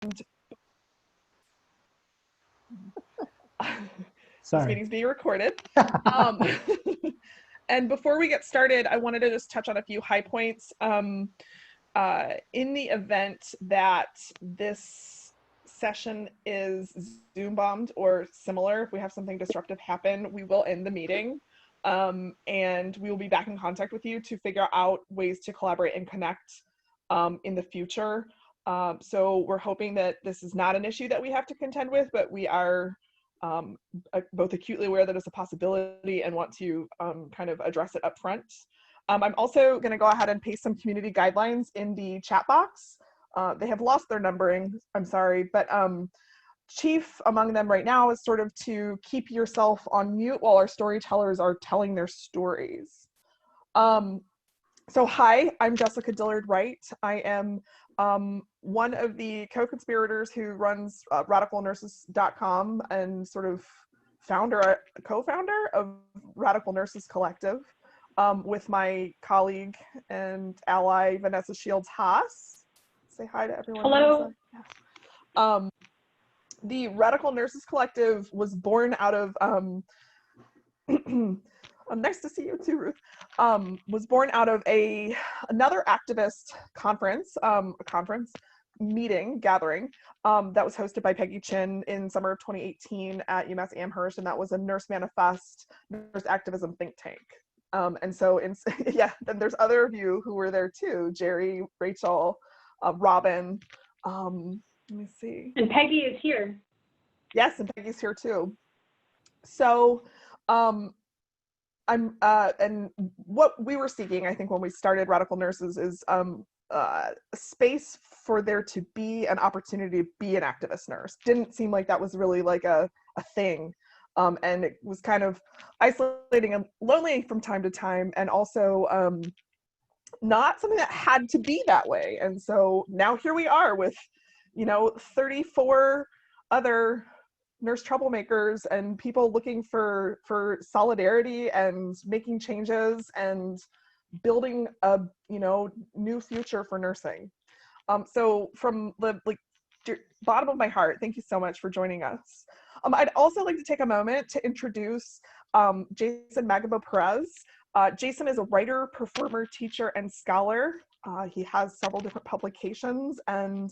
this meeting's being recorded. And before we get started, I wanted to just touch on a few high points. In the event that this session is Zoom bombed or similar, if we have something disruptive happen, we will end the meeting. And we will be back in contact with you to figure out ways to collaborate and connect in the future. So we're hoping that this is not an issue that we have to contend with, but we are both acutely aware that it's a possibility and want to kind of address it up front. I'm also going to go ahead and paste some community guidelines in the chat box. They have lost their numbering, I'm sorry, but chief among them right now is sort of to keep yourself on mute while our storytellers are telling their stories. So hi, I'm Jessica Dillard Wright. I am one of the co-conspirators who runs radicalnurses.com and sort of co-founder of Radical Nurses Collective with my colleague and ally, Vanessa Shields-Haas. Say hi to everyone. Hello. Yes. The Radical Nurses Collective was born out of, nice to see you too, Ruth, was born out of another activist conference, gathering that was hosted by Peggy Chin in summer of 2018 at UMass Amherst, and that was a Nurse Manifest, Nurse Activism think tank. And so, yeah, then there's other of you who were there too, Jerry, Rachel, Robin, let me see. And Peggy is here. Yes, and Peggy's here too. So, and what we were seeking, I think, when we started Radical Nurses is a space for there to be an opportunity to be an activist nurse. Didn't seem like that was really like a thing. And it was kind of isolating and lonely from time to time, and also not something that had to be that way. And so now here we are with, 34 other nurse troublemakers and people looking for solidarity and making changes and building a new future for nursing. So from the bottom of my heart, thank you so much for joining us. I'd also like to take a moment to introduce Jason Magabo-Perez. Jason is a writer, performer, teacher, and scholar. He has several different publications and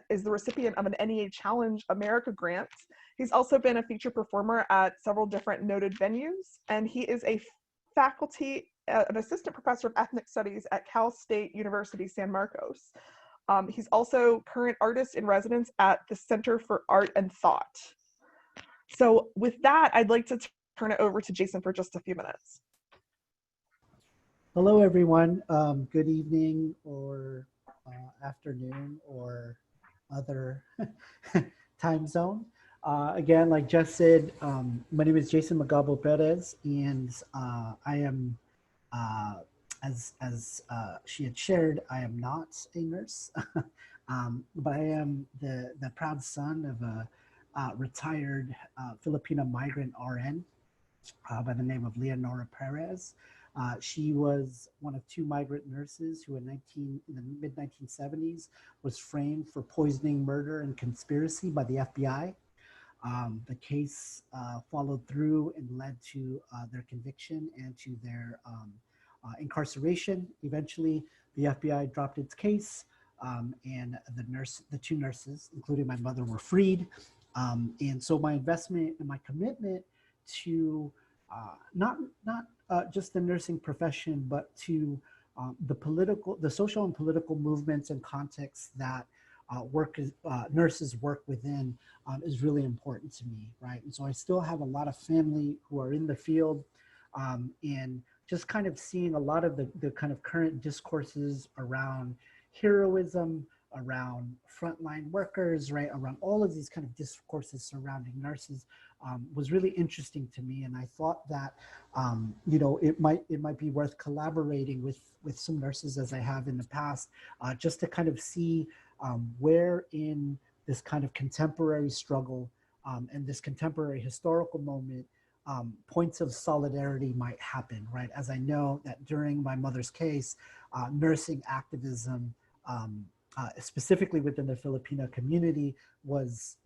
is the recipient of an NEA Challenge America grant. He's also been a featured performer at several different noted venues, and he is an assistant professor of ethnic studies at Cal State University, San Marcos. He's also current artist in residence at the Center for Art and Thought. So with that, I'd like to turn it over to Jason for just a few minutes. Hello, everyone. Good evening or afternoon or other time zone. Again, like Jess said, my name is Jason Magabo-Perez, and I am, as she had shared, I am not a nurse, but I am the proud son of a retired Filipino migrant RN by the name of Leonora Perez. She was one of two migrant nurses who in the mid-1970s was framed for poisoning, murder, and conspiracy by the FBI. The case followed through and led to their conviction and to their incarceration. Eventually, the FBI dropped its case, and the two nurses, including my mother, were freed. And so my investment and my commitment to not just the nursing profession, but to the social and political movements and contexts that nurses work within is really important to me, right? And so I still have a lot of family who are in the field, and just kind of seeing a lot of the kind of current discourses around heroism, around frontline workers, right? Around all of these kind of discourses surrounding nurses was really interesting to me. And I thought that, it might be worth collaborating with some nurses, as I have in the past, just to kind of see where in this kind of contemporary struggle and this contemporary historical moment, points of solidarity might happen, right? As I know that during my mother's case, nursing activism specifically within the Filipino community, was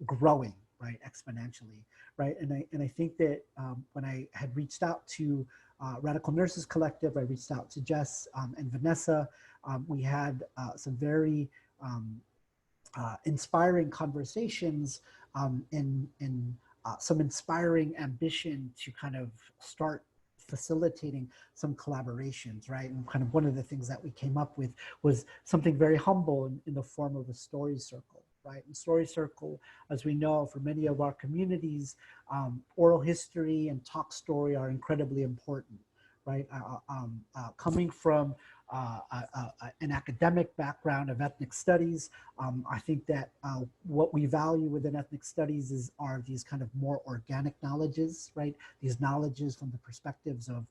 growing, right, exponentially, right? And I think that when I had reached out to Radical Nurses Collective, I reached out to Jess and Vanessa. We had some very inspiring conversations and some inspiring ambition to kind of start facilitating some collaborations, right? And kind of one of the things that we came up with was something very humble in the form of a story circle, right? And story circle, as we know, for many of our communities, oral history and talk story are incredibly important, right? Coming from an academic background of ethnic studies, I think that what we value within ethnic studies are these kind of more organic knowledges, right? These knowledges from the perspectives of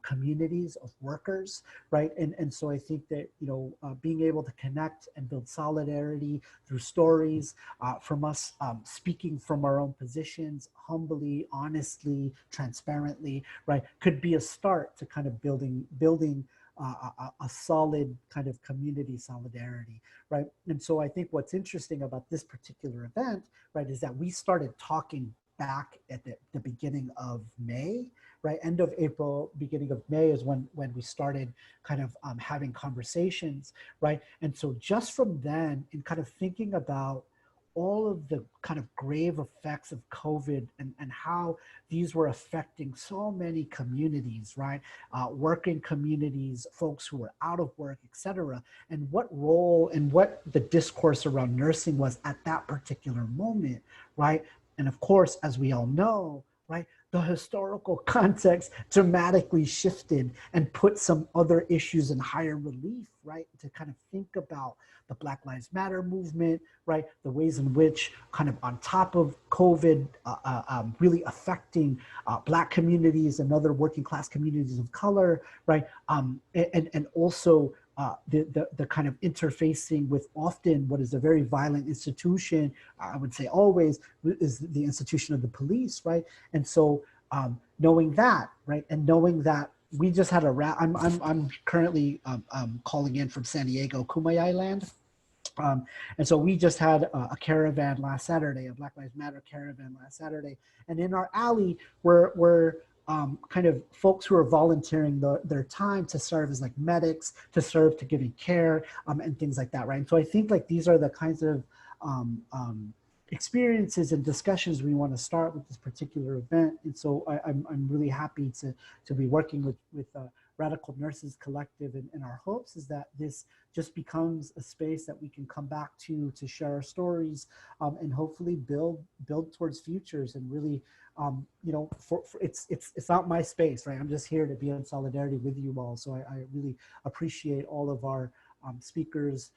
communities, of workers, right? And so I think that, you know, being able to connect and build solidarity through stories from us speaking from our own positions, humbly, honestly, transparently, right, could be a start to kind of building a solid kind of community solidarity, right? And so I think what's interesting about this particular event, right, is that we started talking back at the beginning of May, right? End of April, beginning of May is when we started kind of having conversations, right? And so just from then, in kind of thinking about all of the kind of grave effects of COVID and how these were affecting so many communities, right? Working communities, folks who were out of work, et cetera, and what role and what the discourse around nursing was at that particular moment, right? And of course, as we all know, right, the historical context dramatically shifted and put some other issues in higher relief, right? To kind of think about the Black Lives Matter movement, right? The ways in which kind of on top of COVID really affecting Black communities and other working class communities of color, right? And also the kind of interfacing with often what is a very violent institution, I would say always, is the institution of the police, right? And so knowing that, right, and knowing that we just had I'm currently calling in from San Diego, Kumai Island. And so we just had a caravan last Saturday, a Black Lives Matter caravan last Saturday. And in our alley were kind of folks who are volunteering their time to serve as like medics, to serve to giving care and things like that, right? And so I think like these are the kinds of experiences and discussions we want to start with this particular event. And so I'm really happy to be working with Radical Nurses Collective, and our hopes is that this just becomes a space that we can come back to share our stories and hopefully build towards futures and really you know, for it's not my space, right? I'm just here to be in solidarity with you all. So I really appreciate all of our speakers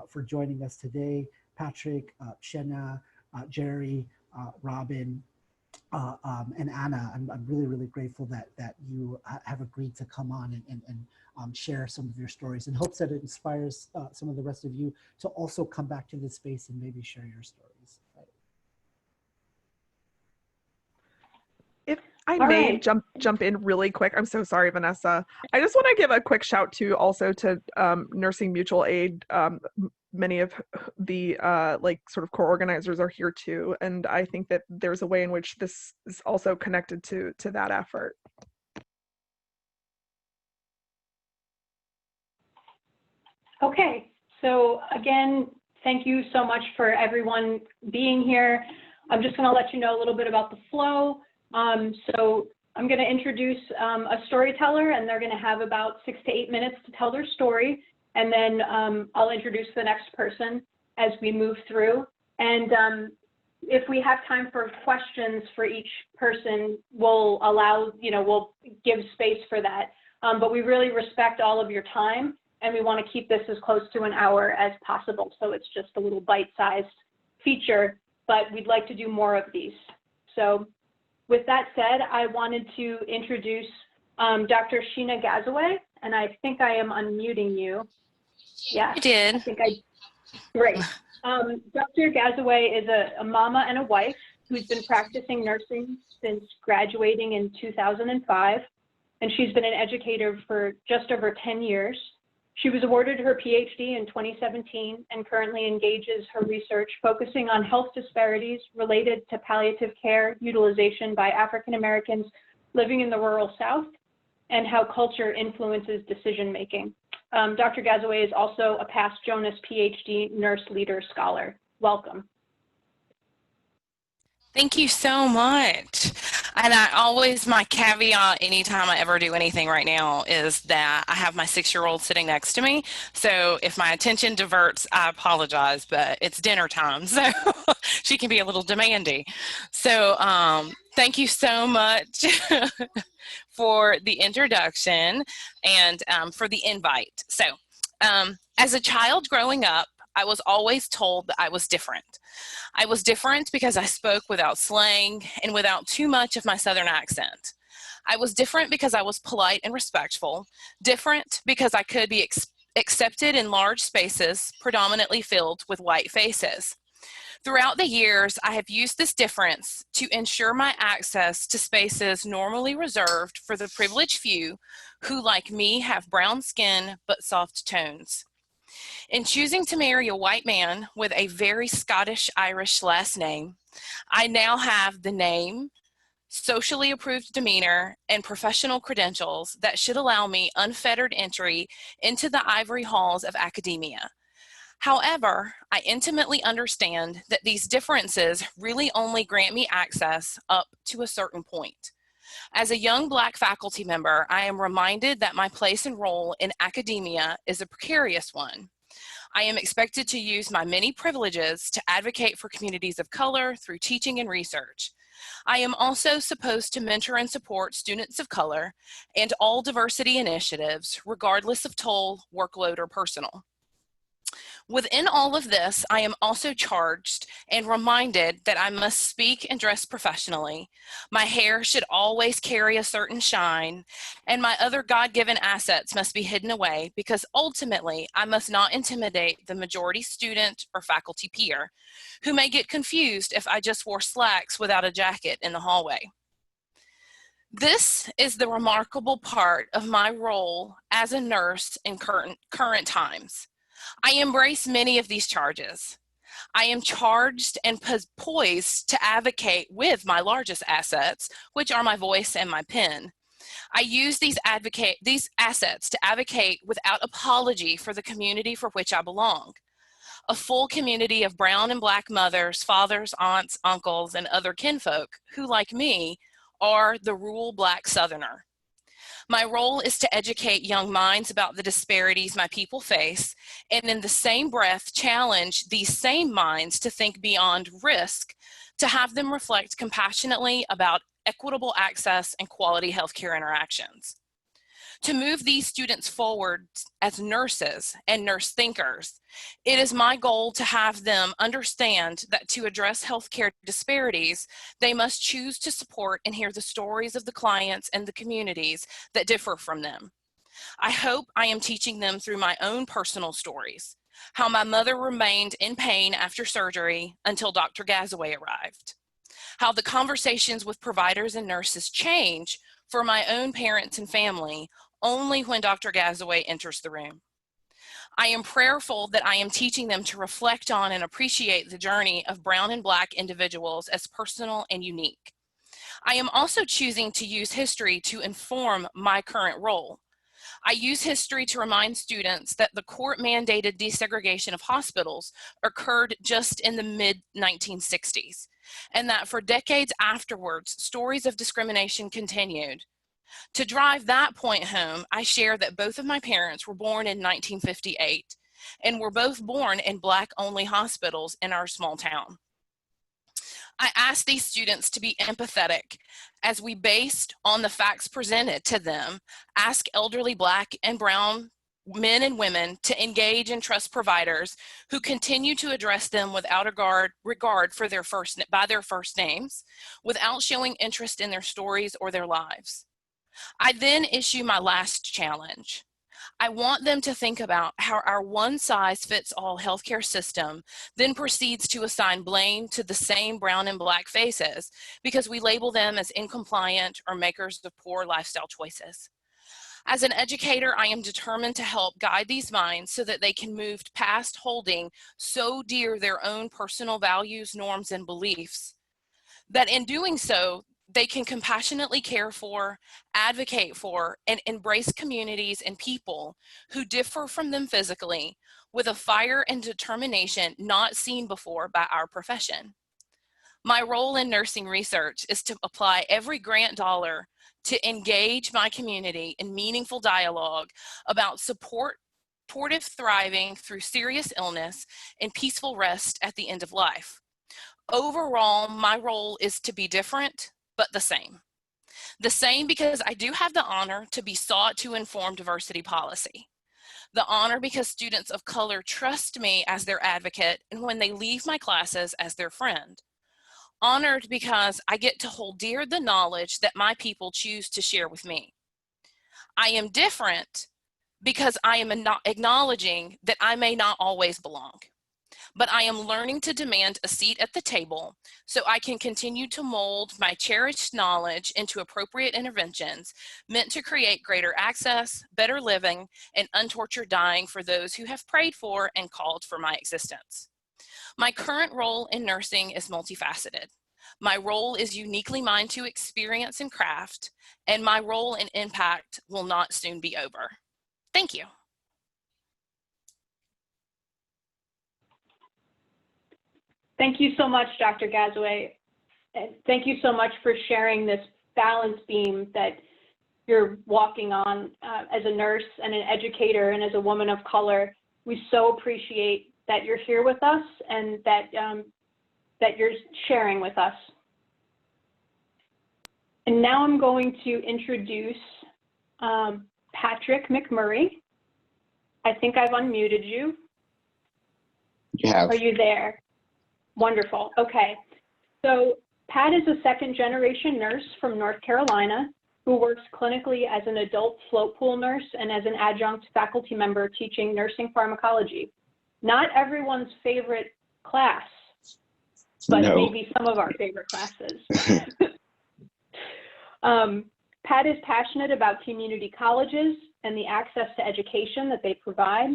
for joining us today. Patrick, Shena, Jerry, Robin, and Anna. I'm really, really grateful that you have agreed to come on and share some of your stories, and hopes that it inspires some of the rest of you to also come back to this space and maybe share your stories. Right? If I may jump in really quick. I'm so sorry, Vanessa. I just want to give a quick shout to also to Nursing Mutual Aid. Many of the like sort of core organizers are here too, and I think that there's a way in which this is also connected to that effort. Okay, so again, thank you so much for everyone being here. I'm just going to let you know a little bit about the flow. So I'm going to introduce a storyteller, and they're going to have about 6 to 8 minutes to tell their story. And then I'll introduce the next person as we move through. And if we have time for questions for each person, we'll allow, you know, we'll give space for that. But we really respect all of your time, and we want to keep this as close to an hour as possible. So it's just a little bite-sized feature, but we'd like to do more of these. So with that said, I wanted to introduce Dr. Shena Gazaway, and I think I am unmuting you. Yeah, you did. I think great. Dr. Gazaway is a mama and a wife who's been practicing nursing since graduating in 2005, and she's been an educator for just over 10 years. She was awarded her PhD in 2017 and currently engages her research focusing on health disparities related to palliative care utilization by African Americans living in the rural South and how culture influences decision-making. Dr. Gazaway is also a past Jonas PhD Nurse Leader Scholar. Welcome. Thank you so much. And my caveat anytime I ever do anything right now is that I have my 6-year-old sitting next to me. So if my attention diverts, I apologize, but it's dinner time. So she can be a little demanding. So thank you so much for the introduction and for the invite. So as a child growing up, I was always told that I was different. I was different because I spoke without slang and without too much of my Southern accent. I was different because I was polite and respectful, different because I could be accepted in large spaces predominantly filled with white faces. Throughout the years, I have used this difference to ensure my access to spaces normally reserved for the privileged few who, like me, have brown skin but soft tones. In choosing to marry a white man with a very Scottish-Irish last name, I now have the name, socially approved demeanor, and professional credentials that should allow me unfettered entry into the ivory halls of academia. However, I intimately understand that these differences really only grant me access up to a certain point. As a young Black faculty member, I am reminded that my place and role in academia is a precarious one. I am expected to use my many privileges to advocate for communities of color through teaching and research. I am also supposed to mentor and support students of color and all diversity initiatives, regardless of toll, workload, or personal. Within all of this, I am also charged and reminded that I must speak and dress professionally. My hair should always carry a certain shine, and my other God-given assets must be hidden away because ultimately I must not intimidate the majority student or faculty peer, who may get confused if I just wore slacks without a jacket in the hallway. This is the remarkable part of my role as a nurse in current times. I embrace many of these charges. I am charged and poised to advocate with my largest assets, which are my voice and my pen. I use these assets to advocate without apology for the community for which I belong. A full community of brown and Black mothers, fathers, aunts, uncles, and other kinfolk who, like me, are the rural Black Southerner. My role is to educate young minds about the disparities my people face, and in the same breath challenge these same minds to think beyond risk, to have them reflect compassionately about equitable access and quality healthcare interactions. To move these students forward as nurses and nurse thinkers, it is my goal to have them understand that to address healthcare disparities, they must choose to support and hear the stories of the clients and the communities that differ from them. I hope I am teaching them through my own personal stories, how my mother remained in pain after surgery until Dr. Gazaway arrived, how the conversations with providers and nurses change for my own parents and family only when Dr. Gazaway enters the room. I am prayerful that I am teaching them to reflect on and appreciate the journey of brown and Black individuals as personal and unique. I am also choosing to use history to inform my current role. I use history to remind students that the court-mandated desegregation of hospitals occurred just in the mid-1960s, and that for decades afterwards, stories of discrimination continued. To drive that point home, I share that both of my parents were born in 1958 and were both born in Black-only hospitals in our small town. I ask these students to be empathetic as we, based on the facts presented to them, ask elderly Black and brown men and women to engage and trust providers who continue to address them without regard for their first names, without showing interest in their stories or their lives. I then issue my last challenge. I want them to think about how our one-size-fits-all healthcare system then proceeds to assign blame to the same brown and Black faces because we label them as incompliant or makers of poor lifestyle choices. As an educator, I am determined to help guide these minds so that they can move past holding so dear their own personal values, norms, and beliefs, that in doing so, they can compassionately care for, advocate for, and embrace communities and people who differ from them physically with a fire and determination not seen before by our profession. My role in nursing research is to apply every grant dollar to engage my community in meaningful dialogue about supportive thriving through serious illness and peaceful rest at the end of life. Overall, my role is to be different, but the same. The same because I do have the honor to be sought to inform diversity policy. The honor because students of color trust me as their advocate and when they leave my classes as their friend. Honored because I get to hold dear the knowledge that my people choose to share with me. I am different because I am acknowledging that I may not always belong, but I am learning to demand a seat at the table so I can continue to mold my cherished knowledge into appropriate interventions meant to create greater access, better living, and untortured dying for those who have prayed for and called for my existence. My current role in nursing is multifaceted. My role is uniquely mine to experience and craft, and my role and impact will not soon be over. Thank you. Thank you so much, Dr. Gazaway. And thank you so much for sharing this balance beam that you're walking on as a nurse and an educator and as a woman of color. We so appreciate that you're here with us and that, that you're sharing with us. And now I'm going to introduce Patrick McMurray. I think I've unmuted you. You have. Are you there? Wonderful. Okay. So Pat is a second-generation nurse from North Carolina who works clinically as an adult float pool nurse and as an adjunct faculty member teaching nursing pharmacology. Not everyone's favorite class, but No. maybe some of our favorite classes. Pat is passionate about community colleges and the access to education that they provide,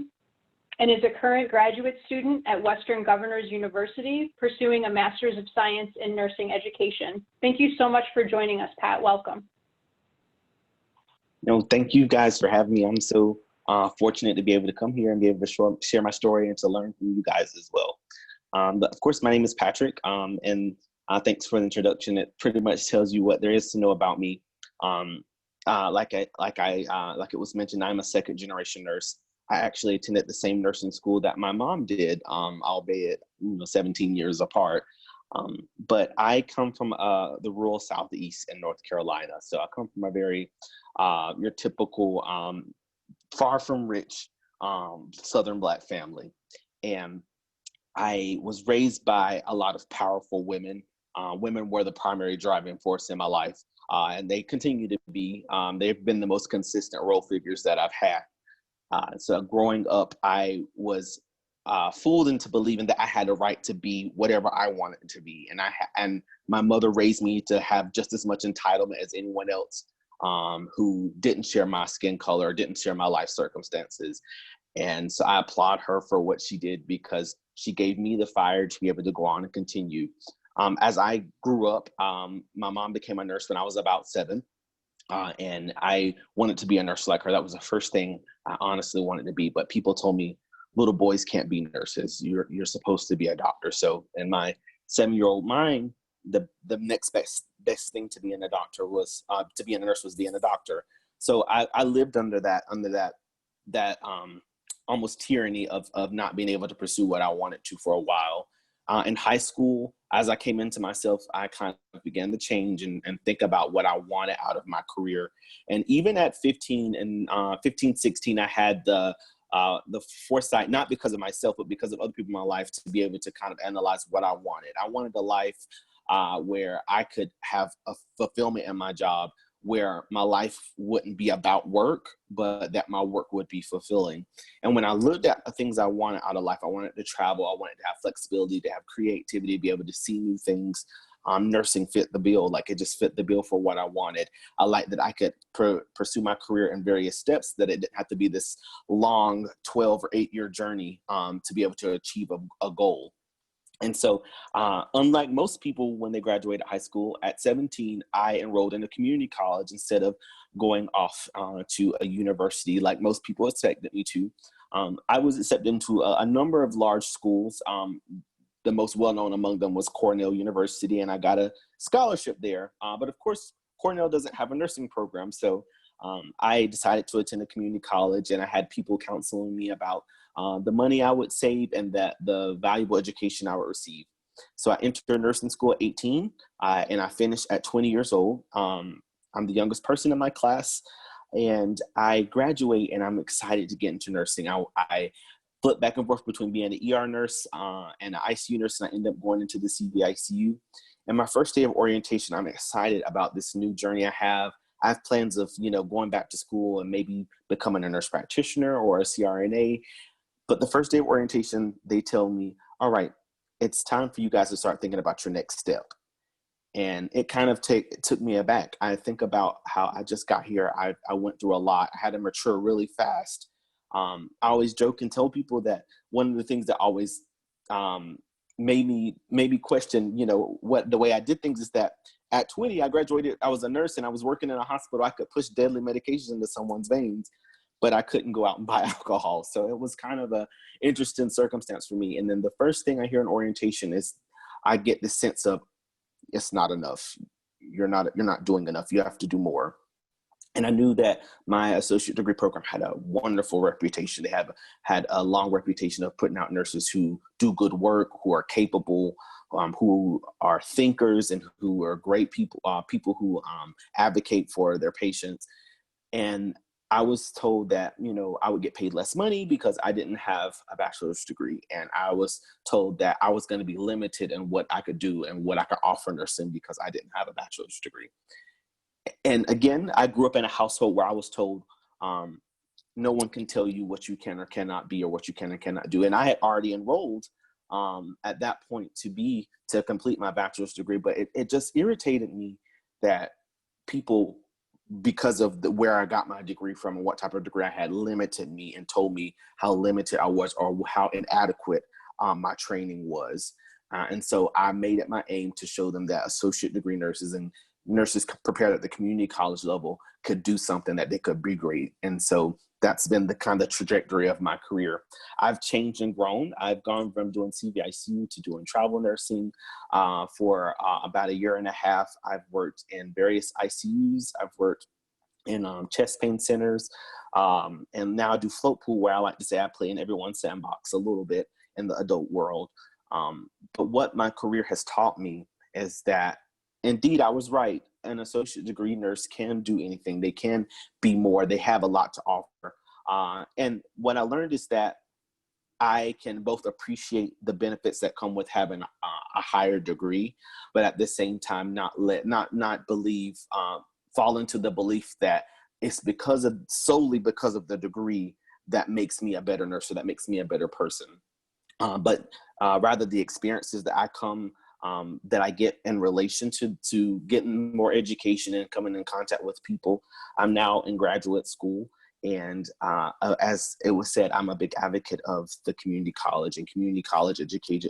and is a current graduate student at Western Governors University pursuing a Master's of Science in Nursing Education. Thank you so much for joining us, Pat. Welcome. No, thank you guys for having me. I'm so fortunate to be able to come here and be able to share my story and to learn from you guys as well. But of course, my name is Patrick, and thanks for the introduction. It pretty much tells you what there is to know about me. Like it was mentioned, I'm a second-generation nurse. I actually attended the same nursing school that my mom did, albeit 17 years apart. But I come from the rural Southeast in North Carolina. So I come from a very, your typical, far from rich Southern Black family. And I was raised by a lot of powerful women. Women were the primary driving force in my life. And they continue to be. They've been the most consistent role figures that I've had. So growing up, I was fooled into believing that I had a right to be whatever I wanted to be. And my mother raised me to have just as much entitlement as anyone else who didn't share my skin color, didn't share my life circumstances. And so I applaud her for what she did because she gave me the fire to be able to go on and continue. As I grew up, my mom became a nurse when I was about 7. And I wanted to be a nurse like her. That was the first thing I honestly wanted to be. But people told me, little boys can't be nurses. You're supposed to be a doctor. So in my 7-year-old mind, the next best thing to being a doctor was to be a nurse was being a doctor. So I lived under that almost tyranny of not being able to pursue what I wanted to for a while. In high school, as I came into myself, I kind of began to change and think about what I wanted out of my career. And even at 15, 16, I had the foresight, not because of myself, but because of other people in my life, to be able to kind of analyze what I wanted. I wanted a life where I could have a fulfillment in my job, where my life wouldn't be about work, but that my work would be fulfilling. And when I looked at the things I wanted out of life, I wanted to travel, I wanted to have flexibility, to have creativity, be able to see new things. nursing fit the bill. Like it just fit the bill for what I wanted. I liked that I could pursue my career in various steps, that it didn't have to be this long 12 or 8-year journey to be able to achieve a goal. And so unlike most people when they graduated high school, at 17, I enrolled in a community college instead of going off to a university like most people expected me to. I was accepted into a number of large schools. The most well-known among them was Cornell University, and I got a scholarship there. But of course, Cornell doesn't have a nursing program. So I decided to attend a community college, and I had people counseling me about the money I would save and that the valuable education I would receive. So I entered nursing school at 18, and I finished at 20 years old. I'm the youngest person in my class, and I graduate, and I'm excited to get into nursing. I flip back and forth between being an ER nurse and an ICU nurse, and I ended up going into the CVICU. And my first day of orientation, I'm excited about this new journey I have. I have plans of, going back to school and maybe becoming a nurse practitioner or a CRNA. But the first day of orientation, they tell me, all right, it's time for you guys to start thinking about your next step. And it kind of took me aback. I think about how I just got here. I went through a lot. I had to mature really fast. I always joke and tell people that one of the things that always made me question, what the way I did things is that at 20, I graduated, I was a nurse and I was working in a hospital. I could push deadly medications into someone's veins, but I couldn't go out and buy alcohol. So it was kind of an interesting circumstance for me. And then the first thing I hear in orientation is I get this sense of, it's not enough. You're not doing enough. You have to do more. And I knew that my associate degree program had a wonderful reputation. They had a long reputation of putting out nurses who do good work, who are capable, who are thinkers, and who are great people, people who advocate for their patients. And I was told that, I would get paid less money because I didn't have a bachelor's degree. And I was told that I was going to be limited in what I could do and what I could offer nursing because I didn't have a bachelor's degree. And again, I grew up in a household where I was told, no one can tell you what you can or cannot be or what you can and cannot do. And I had already enrolled at that point to complete my bachelor's degree, but it just irritated me that people, because of where I got my degree from and what type of degree I had, limited me and told me how limited I was or how inadequate my training was. And so I made it my aim to show them that associate degree nurses and nurses prepared at the community college level could do something, that they could be great. And so that's been the kind of trajectory of my career. I've changed and grown. I've gone from doing CVICU to doing travel nursing for about 1.5 years. I've worked in various ICUs. I've worked in chest pain centers. And now I do float pool, where I like to say I play in everyone's sandbox a little bit in the adult world. But what my career has taught me is that, indeed, I was right. An associate degree nurse can do anything. They can be more. They have a lot to offer. And what I learned is that I can both appreciate the benefits that come with having a higher degree, but at the same time, not believe, fall into the belief that it's solely because of the degree that makes me a better nurse or that makes me a better person. But rather the experiences that that I get in relation to getting more education and coming in contact with people. I'm now in graduate school, and as it was said, I'm a big advocate of the community college and community college educated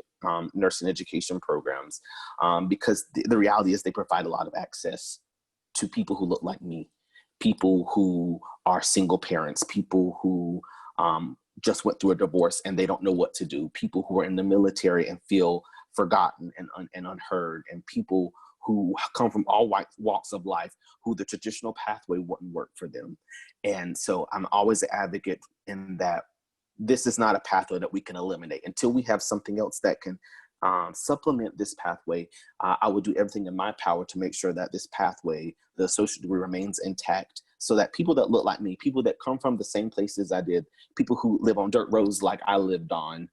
nursing education programs, because the reality is they provide a lot of access to people who look like me, people who are single parents, people who just went through a divorce and they don't know what to do, people who are in the military and feel forgotten and unheard, and people who come from all walks of life who the traditional pathway wouldn't work for them. And so I'm always an advocate in that this is not a pathway that we can eliminate. Until we have something else that can supplement this pathway, I will do everything in my power to make sure that this pathway, the associate degree, remains intact, so that people that look like me, people that come from the same places I did, people who live on dirt roads like I lived on,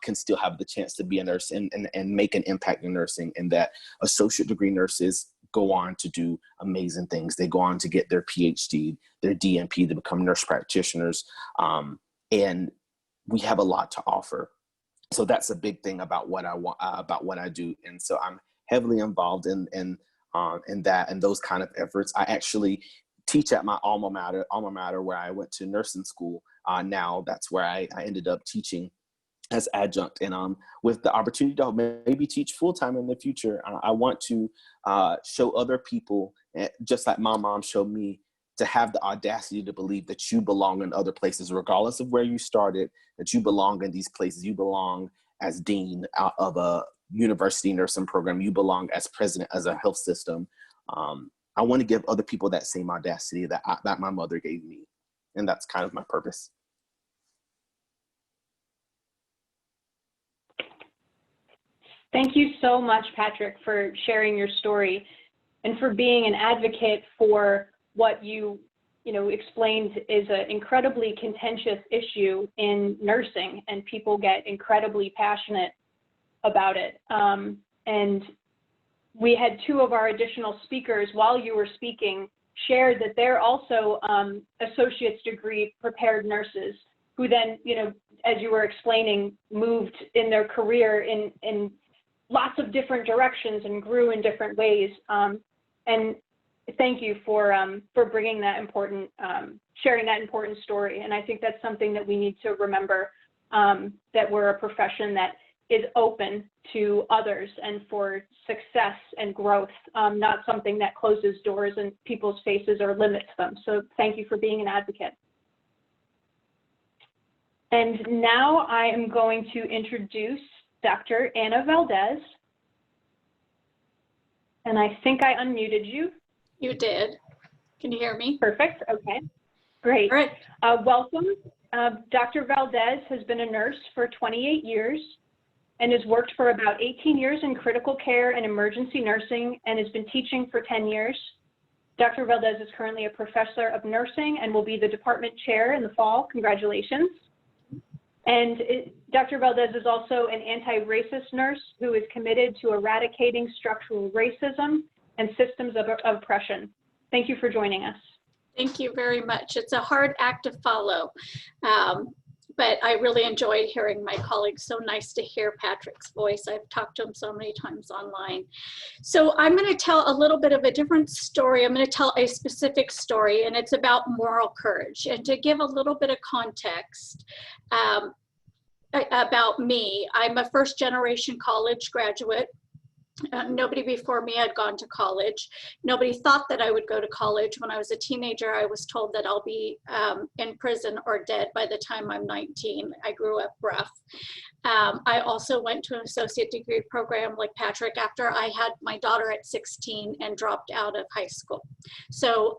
can still have the chance to be a nurse and make an impact in nursing, and that associate degree nurses go on to do amazing things. They go on to get their PhD, their DNP, to become nurse practitioners. And we have a lot to offer. So that's a big thing about what I want, about what I do. And so I'm heavily involved in that and those kind of efforts. I actually teach at my alma mater where I went to nursing school. Now that's where I ended up teaching as adjunct, and with the opportunity to maybe teach full-time in the future, I want to show other people, just like my mom showed me, to have the audacity to believe that you belong in other places, regardless of where you started, that you belong in these places. You belong as dean of a university nursing program. You belong as president as a health system. I want to give other people that same audacity that my mother gave me. And that's kind of my purpose. Thank you so much, Patrick, for sharing your story and for being an advocate for what you explained is an incredibly contentious issue in nursing, and people get incredibly passionate about it. And we had two of our additional speakers while you were speaking shared that they're also associate's degree prepared nurses who then, as you were explaining, moved in their career in lots of different directions and grew in different ways. And thank you for bringing that important, sharing that important story. And I think that's something that we need to remember, that we're a profession that is open to others and for success and growth, not something that closes doors in people's faces or limits them. So thank you for being an advocate. And now I am going to introduce Dr. Anna Valdez. And I think I unmuted you. You did. Can you hear me? Perfect. Okay. Great. All right. Welcome. Dr. Valdez has been a nurse for 28 years and has worked for about 18 years in critical care and emergency nursing and has been teaching for 10 years. Dr. Valdez is currently a professor of nursing and will be the department chair in the fall. Congratulations. And Dr. Valdez is also an anti-racist nurse who is committed to eradicating structural racism and systems of oppression. Thank you for joining us. Thank you very much. It's a hard act to follow, but I really enjoyed hearing my colleagues. So nice to hear Patrick's voice. I've talked to him so many times online. So I'm going to tell a little bit of a different story. I'm going to tell a specific story, and it's about moral courage. And to give a little bit of context about me, I'm a first-generation college graduate. Nobody before me had gone to college. Nobody thought that I would go to college. When I was a teenager, I was told that I'll be in prison or dead by the time I'm 19. I grew up rough. I also went to an associate degree program like Patrick after I had my daughter at 16 and dropped out of high school. So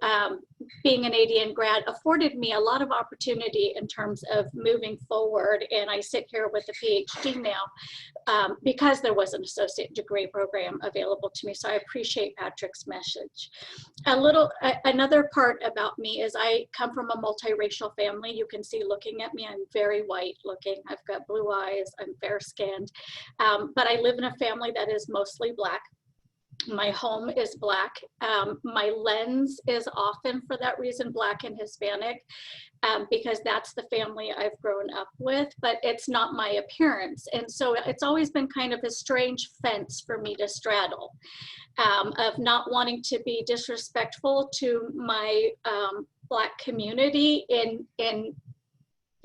being an ADN grad afforded me a lot of opportunity in terms of moving forward. And I sit here with a PhD now because there was an associate degree program available to me. So I appreciate Patrick's message. Another part about me is I come from a multiracial family. You can see looking at me, I'm very white looking. I've got blue eyes, I'm fair skinned, but I live in a family that is mostly Black. My home is Black. My lens is often, for that reason, Black and Hispanic, because that's the family I've grown up with, but it's not my appearance. And so it's always been kind of a strange fence for me to straddle, of not wanting to be disrespectful to my Black community in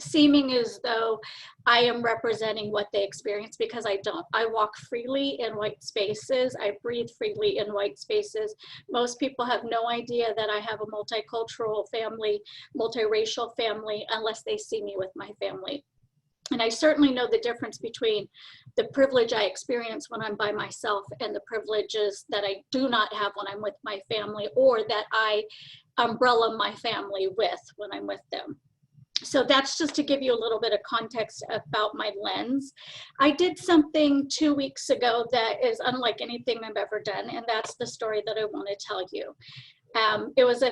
seeming as though I am representing what they experience, because I don't. I walk freely in white spaces. I breathe freely in white spaces. Most people have no idea that I have a multicultural family, multiracial family, unless they see me with my family. And I certainly know the difference between the privilege I experience when I'm by myself and the privileges that I do not have when I'm with my family, or that I umbrella my family with when I'm with them. So that's just to give you a little bit of context about my lens. I did something 2 weeks ago that is unlike anything I've ever done, and that's the story that I want to tell you. It was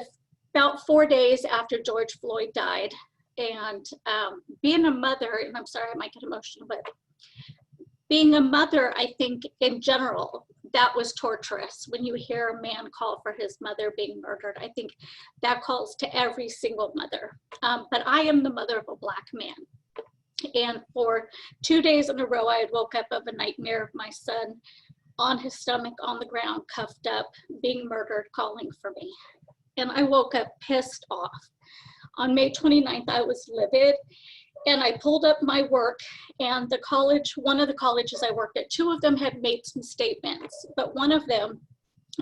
about 4 days after George Floyd died, and being a mother, and I'm sorry I might get emotional, but being a mother, I think in general, that was torturous. When you hear a man call for his mother being murdered, I think that calls to every single mother. But I am the mother of a Black man. And for 2 days in a row, I had woke up of a nightmare of my son on his stomach on the ground, cuffed up, being murdered, calling for me. And I woke up pissed off. On May 29th, I was livid, and I pulled up my work, and the college, one of the colleges I worked at, two of them had made some statements, but one of them,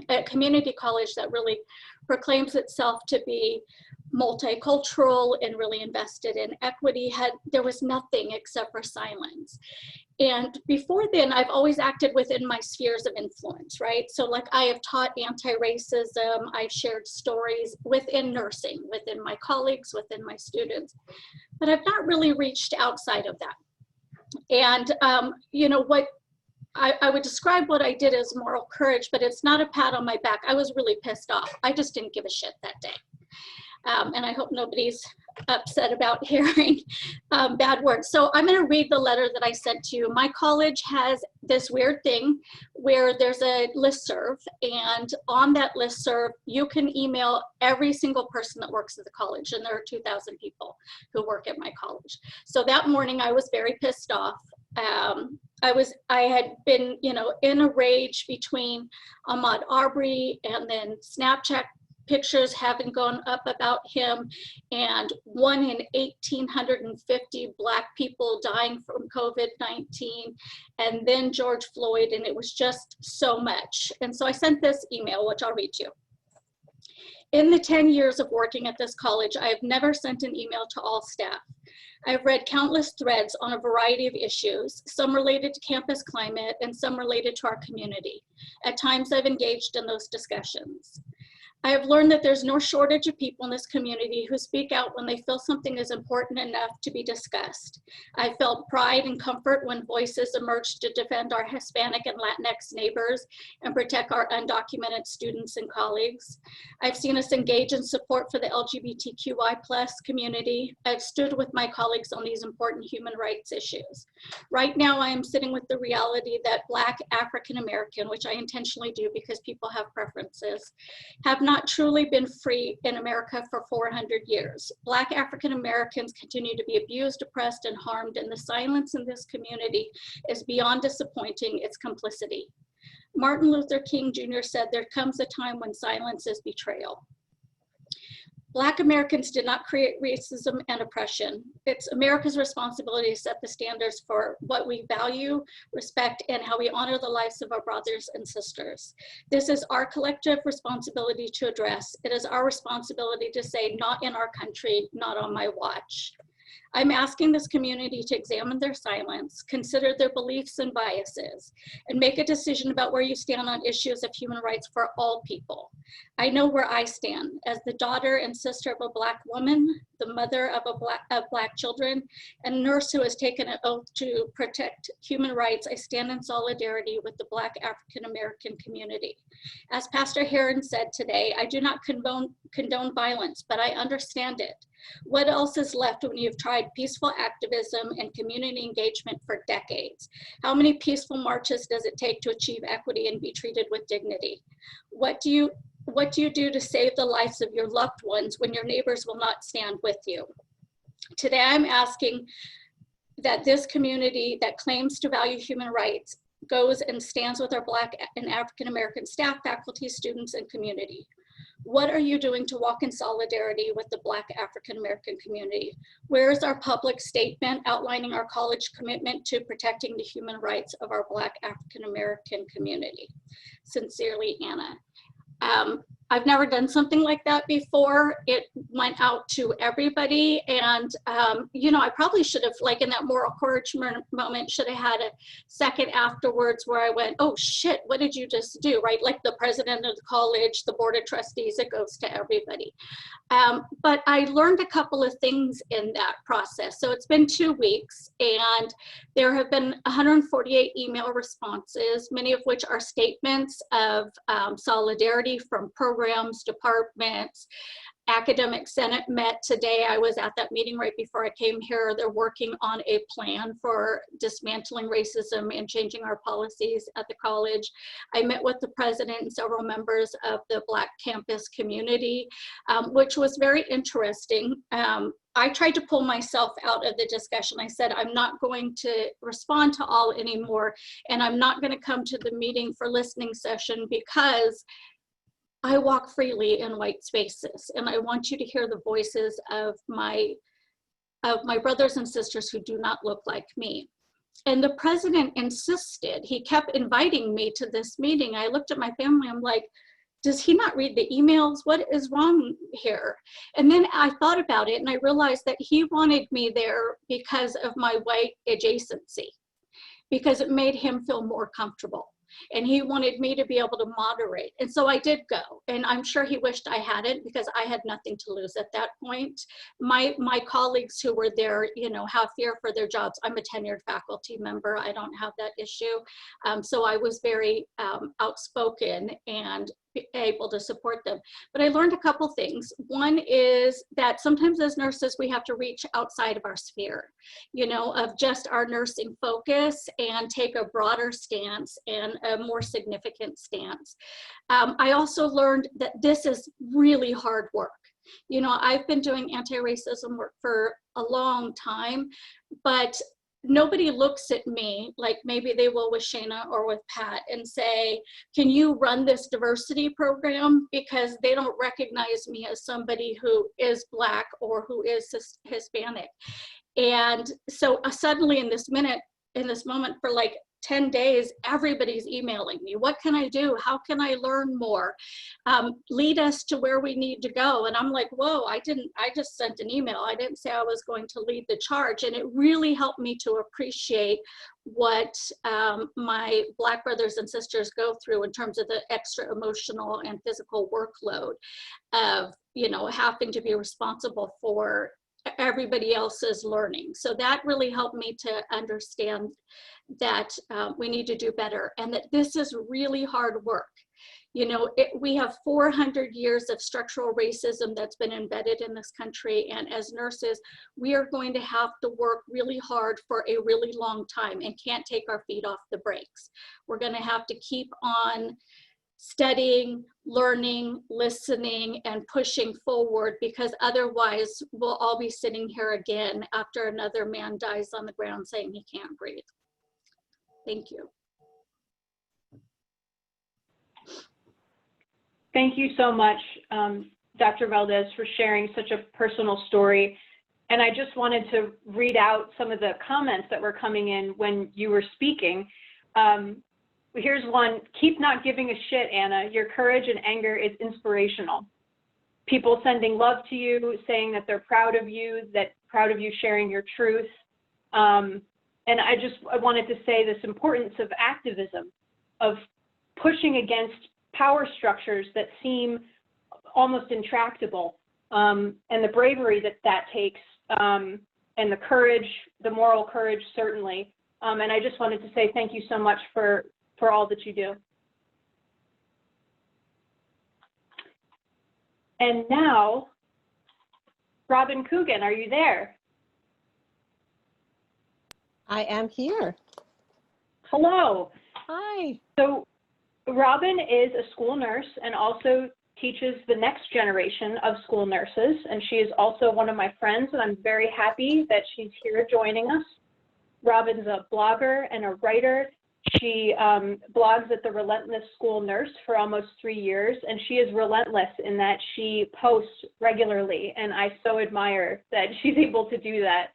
a community college that really proclaims itself to be multicultural and really invested in equity, there was nothing except for silence. And before then, I've always acted within my spheres of influence, right? So like I have taught anti-racism, I've shared stories within nursing, within my colleagues, within my students, but I've not really reached outside of that. And you know, what I would describe what I did as moral courage, but it's not a pat on my back. I was really pissed off. I just didn't give a shit that day. And I hope nobody's upset about hearing bad words. So I'm going to read the letter that I sent to you. My college has this weird thing where there's a listserv, and on that listserv, you can email every single person that works at the college, and there are 2,000 people who work at my college. So that morning, I was very pissed off. I had been, you know, in a rage between Ahmaud Arbery and then Snapchat pictures having gone up about him, and 1 in 1,850 Black people dying from COVID-19, and then George Floyd, and it was just so much. And so I sent this email, which I'll read to you. In the 10 years of working at this college, I have never sent an email to all staff. I've read countless threads on a variety of issues, some related to campus climate and some related to our community. At times I've engaged in those discussions. I have learned that there's no shortage of people in this community who speak out when they feel something is important enough to be discussed. I felt pride and comfort when voices emerged to defend our Hispanic and Latinx neighbors and protect our undocumented students and colleagues. I've seen us engage in support for the LGBTQI+ community. I've stood with my colleagues on these important human rights issues. Right now, I am sitting with the reality that Black African American, which I intentionally do because people have preferences, have not truly been free in America for 400 years. Black African Americans continue to be abused, oppressed, and harmed, and the silence in this community is beyond disappointing, it's complicity. Martin Luther King Jr. said, "There comes a time when silence is betrayal." Black Americans did not create racism and oppression. It's America's responsibility to set the standards for what we value, respect, and how we honor the lives of our brothers and sisters. This is our collective responsibility to address. It is our responsibility to say, not in our country, not on my watch. I'm asking this community to examine their silence, consider their beliefs and biases, and make a decision about where you stand on issues of human rights for all people. I know where I stand as the daughter and sister of a Black woman, the mother of Black children, and a nurse who has taken an oath to protect human rights. I stand in solidarity with the Black African American community. As Pastor Heron said today, I do not condone violence, but I understand it. What else is left when you've tried peaceful activism and community engagement for decades? How many peaceful marches does it take to achieve equity and be treated with dignity? What do you do to save the lives of your loved ones when your neighbors will not stand with you? Today, I'm asking that this community that claims to value human rights goes and stands with our Black and African American staff, faculty, students, and community. What are you doing to walk in solidarity with the Black African American community? Where is our public statement outlining our college commitment to protecting the human rights of our Black African American community? Sincerely, Anna. I've never done something like that before. It went out to everybody, and you know, I probably should have, like in that moral courage moment, should have had a second afterwards where I went, oh shit, what did you just do, right? Like the president of the college, the board of trustees, it goes to everybody. But I learned a couple of things in that process. So it's been 2 weeks, and there have been 148 email responses, many of which are statements of solidarity from programs, departments, Academic Senate met today. I was at that meeting right before I came here. They're working on a plan for dismantling racism and changing our policies at the college. I met with the president and several members of the Black campus community, which was very interesting. I tried to pull myself out of the discussion. I said, I'm not going to respond to all anymore, and I'm not going to come to the meeting for listening session because I walk freely in white spaces, and I want you to hear the voices of my brothers and sisters who do not look like me. And the president insisted. He kept inviting me to this meeting. I looked at my family, I'm like, does he not read the emails? What is wrong here? And then I thought about it, and I realized that he wanted me there because of my white adjacency, because it made him feel more comfortable. And he wanted me to be able to moderate. And so I did go. And I'm sure he wished I hadn't, because I had nothing to lose at that point. My colleagues who were there, you know, have fear for their jobs. I'm a tenured faculty member. I don't have that issue. So I was very outspoken and able to support them. But I learned a couple things. One is that sometimes as nurses, we have to reach outside of our sphere, you know, of just our nursing focus, and take a broader stance and a more significant stance. I also learned that this is really hard work. You know, I've been doing anti-racism work for a long time, but nobody looks at me like maybe they will with Shena or with Pat and say, can you run this diversity program? Because they don't recognize me as somebody who is Black or who is Hispanic. And so suddenly in this moment for like 10 days, everybody's emailing me. What can I do? How can I learn more? Lead us to where we need to go. And I'm like, whoa, I just sent an email. I didn't say I was going to lead the charge. And it really helped me to appreciate what my Black brothers and sisters go through in terms of the extra emotional and physical workload of, you know, having to be responsible for everybody else's learning. So that really helped me to understand that we need to do better, and that this is really hard work. You know, we have 400 years of structural racism that's been embedded in this country, and as nurses, we are going to have to work really hard for a really long time and can't take our feet off the brakes. We're going to have to keep on studying, learning, listening, and pushing forward, because otherwise we'll all be sitting here again after another man dies on the ground saying he can't breathe. Thank you. Thank you so much, Dr. Valdez, for sharing such a personal story. And I just wanted to read out some of the comments that were coming in when you were speaking. Here's one: keep not giving a shit, Anna. Your courage and anger is inspirational. People sending love to you, saying that they're proud of you sharing your truth. And I wanted to say this importance of activism, of pushing against power structures that seem almost intractable, and the bravery that takes, and the courage, the moral courage, certainly. And I just wanted to say thank you so much for all that you do. And now, Robin Cogan, are you there? I am here. Hello. Hi. So Robin is a school nurse and also teaches the next generation of school nurses. And she is also one of my friends, and I'm very happy that she's here joining us. Robin's a blogger and a writer. She blogs at the Relentless School Nurse for almost 3 years, and she is relentless in that she posts regularly, and I so admire that she's able to do that.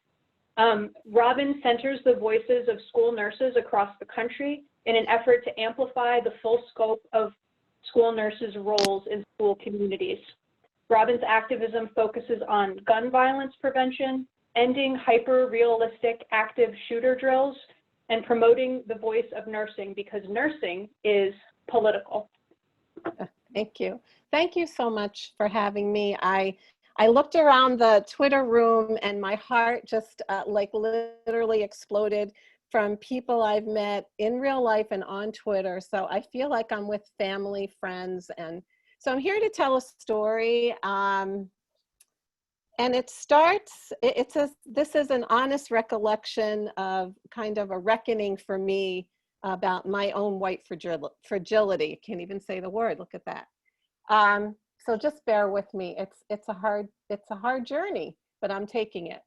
Robin centers the voices of school nurses across the country in an effort to amplify the full scope of school nurses' roles in school communities. Robin's activism focuses on gun violence prevention, ending hyper-realistic active shooter drills, and promoting the voice of nursing, because nursing is political. Thank you. Thank you so much for having me. I looked around the Twitter room and my heart just like literally exploded from people I've met in real life and on Twitter. So I feel like I'm with family, friends, and so I'm here to tell a story. And it starts, this is an honest recollection of kind of a reckoning for me about my own white fragility. Can't even say the word, look at that. So just bear with me. It's a hard journey, but I'm taking it.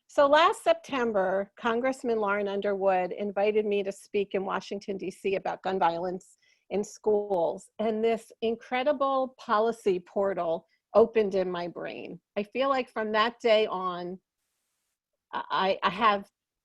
So last September, Congressman Lauren Underwood invited me to speak in Washington, D.C. about gun violence in schools. And this incredible policy portal opened in my brain. I feel like from that day on, I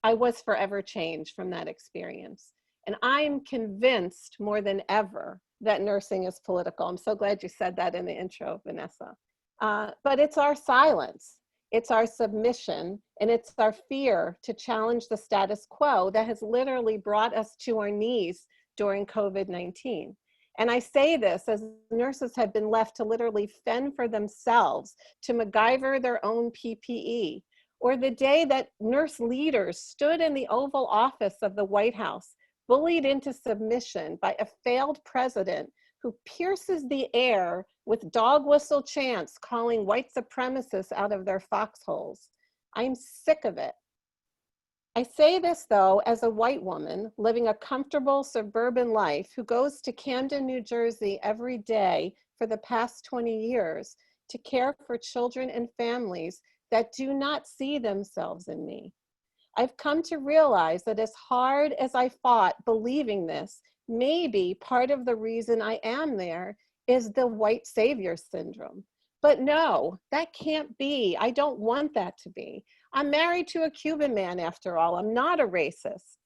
was forever changed from that experience. And I'm convinced more than ever that nursing is political. I'm so glad you said that in the intro, Vanessa. But it's our silence, it's our submission, and it's our fear to challenge the status quo that has literally brought us to our knees during COVID-19. And I say this as nurses have been left to literally fend for themselves, to MacGyver their own PPE, or the day that nurse leaders stood in the Oval Office of the White House, bullied into submission by a failed president who pierces the air with dog whistle chants calling white supremacists out of their foxholes. I'm sick of it. I say this, though, as a white woman living a comfortable suburban life who goes to Camden, New Jersey every day for the past 20 years to care for children and families that do not see themselves in me. I've come to realize that as hard as I fought believing this, maybe part of the reason I am there is the white savior syndrome. But no, that can't be. I don't want that to be. I'm married to a Cuban man, after all. I'm not a racist.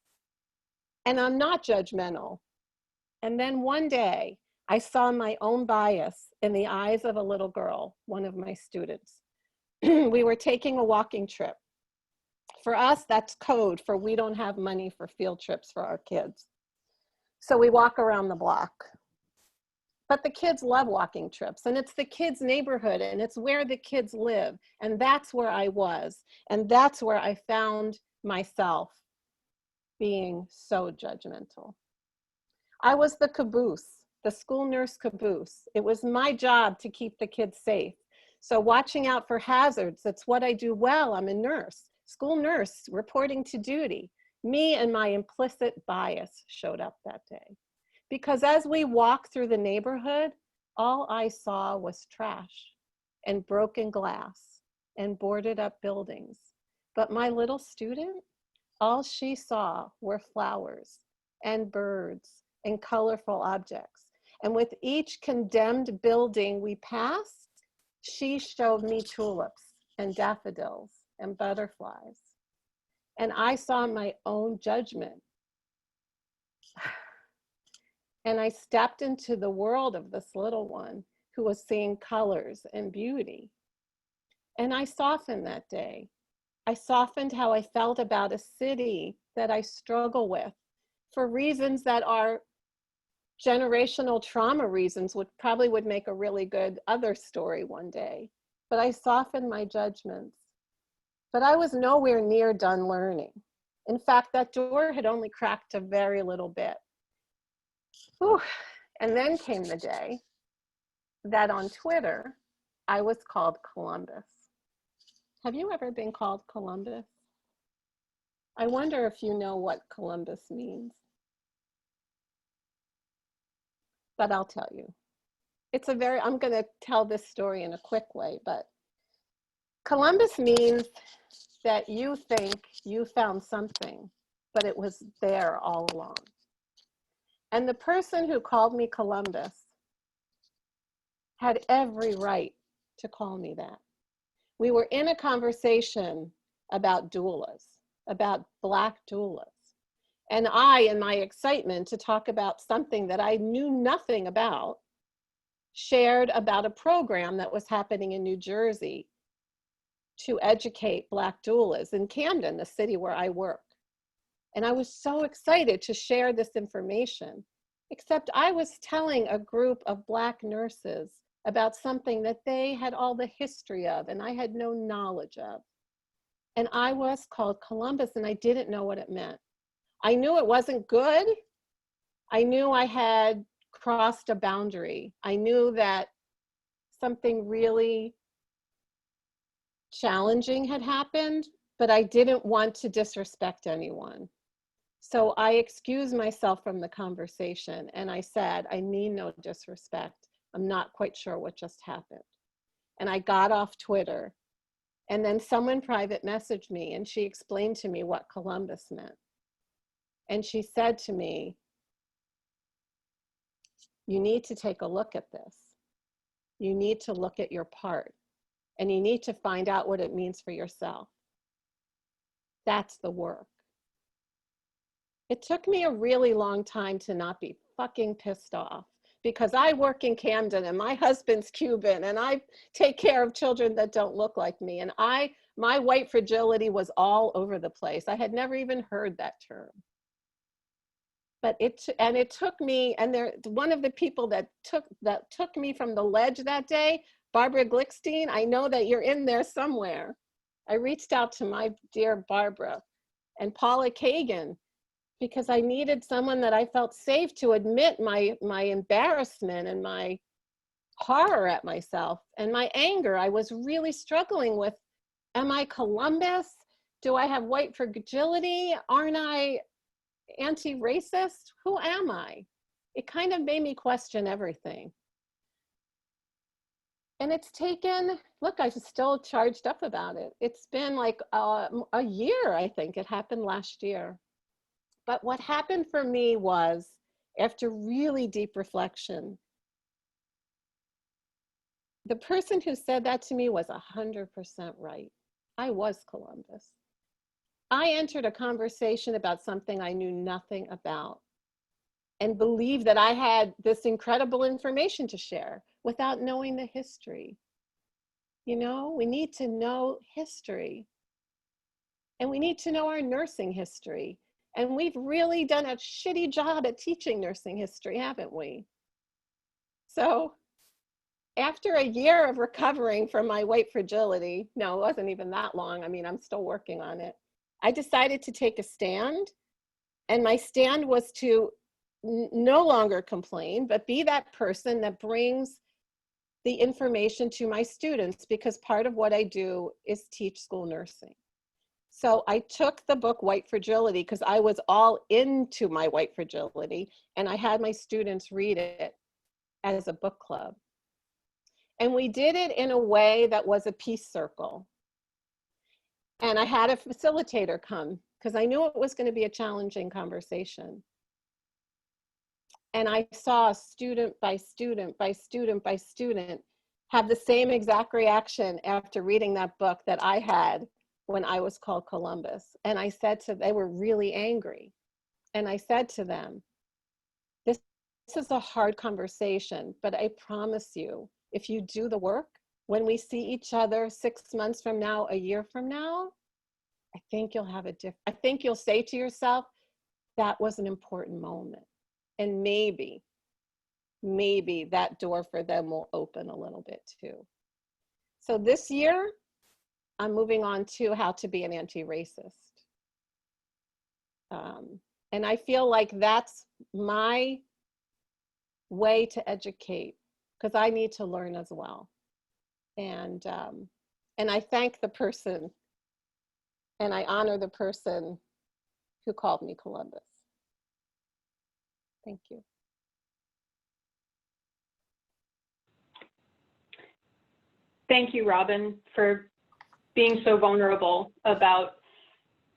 And I'm not judgmental. And then one day, I saw my own bias in the eyes of a little girl, one of my students. We were taking a walking trip. For us, that's code for we don't have money for field trips for our kids. So we walk around the block. But the kids love walking trips, and it's the kids' neighborhood, and it's where the kids live. And that's where I was. And that's where I found myself being so judgmental. I was the caboose, the school nurse caboose. It was my job to keep the kids safe. So watching out for hazards, that's what I do well. I'm a nurse, school nurse, reporting to duty. Me and my implicit bias showed up that day. Because as we walked through the neighborhood, all I saw was trash and broken glass and boarded up buildings. But my little student, all she saw were flowers and birds and colorful objects. And with each condemned building we passed, she showed me tulips and daffodils and butterflies. And I saw my own judgment. And I stepped into the world of this little one who was seeing colors and beauty. And I softened that day. I softened how I felt about a city that I struggle with for reasons that are generational trauma reasons, which probably would make a really good other story one day. But I softened my judgments. But I was nowhere near done learning. In fact, that door had only cracked a very little bit. Whew. And then came the day that on Twitter, I was called Columbus. Have you ever been called Columbus? I wonder if you know what Columbus means. But I'll tell you. I'm going to tell this story in a quick way, but Columbus means that you think you found something, but it was there all along. And the person who called me Columbus had every right to call me that. We were in a conversation about doulas, about Black doulas. And I, in my excitement to talk about something that I knew nothing about, shared about a program that was happening in New Jersey to educate Black doulas in Camden, the city where I work. And I was so excited to share this information, except I was telling a group of Black nurses about something that they had all the history of and I had no knowledge of. And I was called Columbus and I didn't know what it meant. I knew it wasn't good. I knew I had crossed a boundary. I knew that something really challenging had happened, but I didn't want to disrespect anyone. So I excused myself from the conversation and I said, I mean no disrespect. I'm not quite sure what just happened. And I got off Twitter. And then someone private messaged me and she explained to me what Columbus meant. And she said to me, you need to take a look at this. You need to look at your part and you need to find out what it means for yourself. That's the work. It took me a really long time to not be fucking pissed off because I work in Camden and my husband's Cuban and I take care of children that don't look like me. And my white fragility was all over the place. I had never even heard that term. But it took me, and one of the people that took me from the ledge that day, Barbara Glickstein, I know that you're in there somewhere. I reached out to my dear Barbara and Paula Cogan because I needed someone that I felt safe to admit my embarrassment and my horror at myself and my anger. I was really struggling with, am I Columbus? Do I have white fragility? Aren't I anti-racist? Who am I? It kind of made me question everything. And it's taken, look, I'm still charged up about it. It's been like a year, I think. It happened last year. But what happened for me was, after really deep reflection, the person who said that to me was 100% right. I was Columbus. I entered a conversation about something I knew nothing about and believed that I had this incredible information to share without knowing the history. You know, we need to know history. And we need to know our nursing history. And we've really done a shitty job at teaching nursing history, haven't we? So after a year of recovering from my white fragility, no, it wasn't even that long. I mean, I'm still working on it. I decided to take a stand, and my stand was to no longer complain, but be that person that brings the information to my students, because part of what I do is teach school nursing. So I took the book White Fragility because I was all into my white fragility, and I had my students read it as a book club. And we did it in a way that was a peace circle. And I had a facilitator come because I knew it was going to be a challenging conversation. And I saw student by student by student by student have the same exact reaction after reading that book that I had when I was called Columbus. And I said to them, they were really angry. And I said to them, this is a hard conversation, but I promise you, if you do the work, when we see each other 6 months from now, a year from now, I think you'll have I think you'll say to yourself, that was an important moment. And maybe that door for them will open a little bit too. So this year, I'm moving on to how to be an anti-racist. And I feel like that's my way to educate, because I need to learn as well. And I thank the person and I honor the person who called me Columbus. Thank you. Thank you, Robin, for being so vulnerable about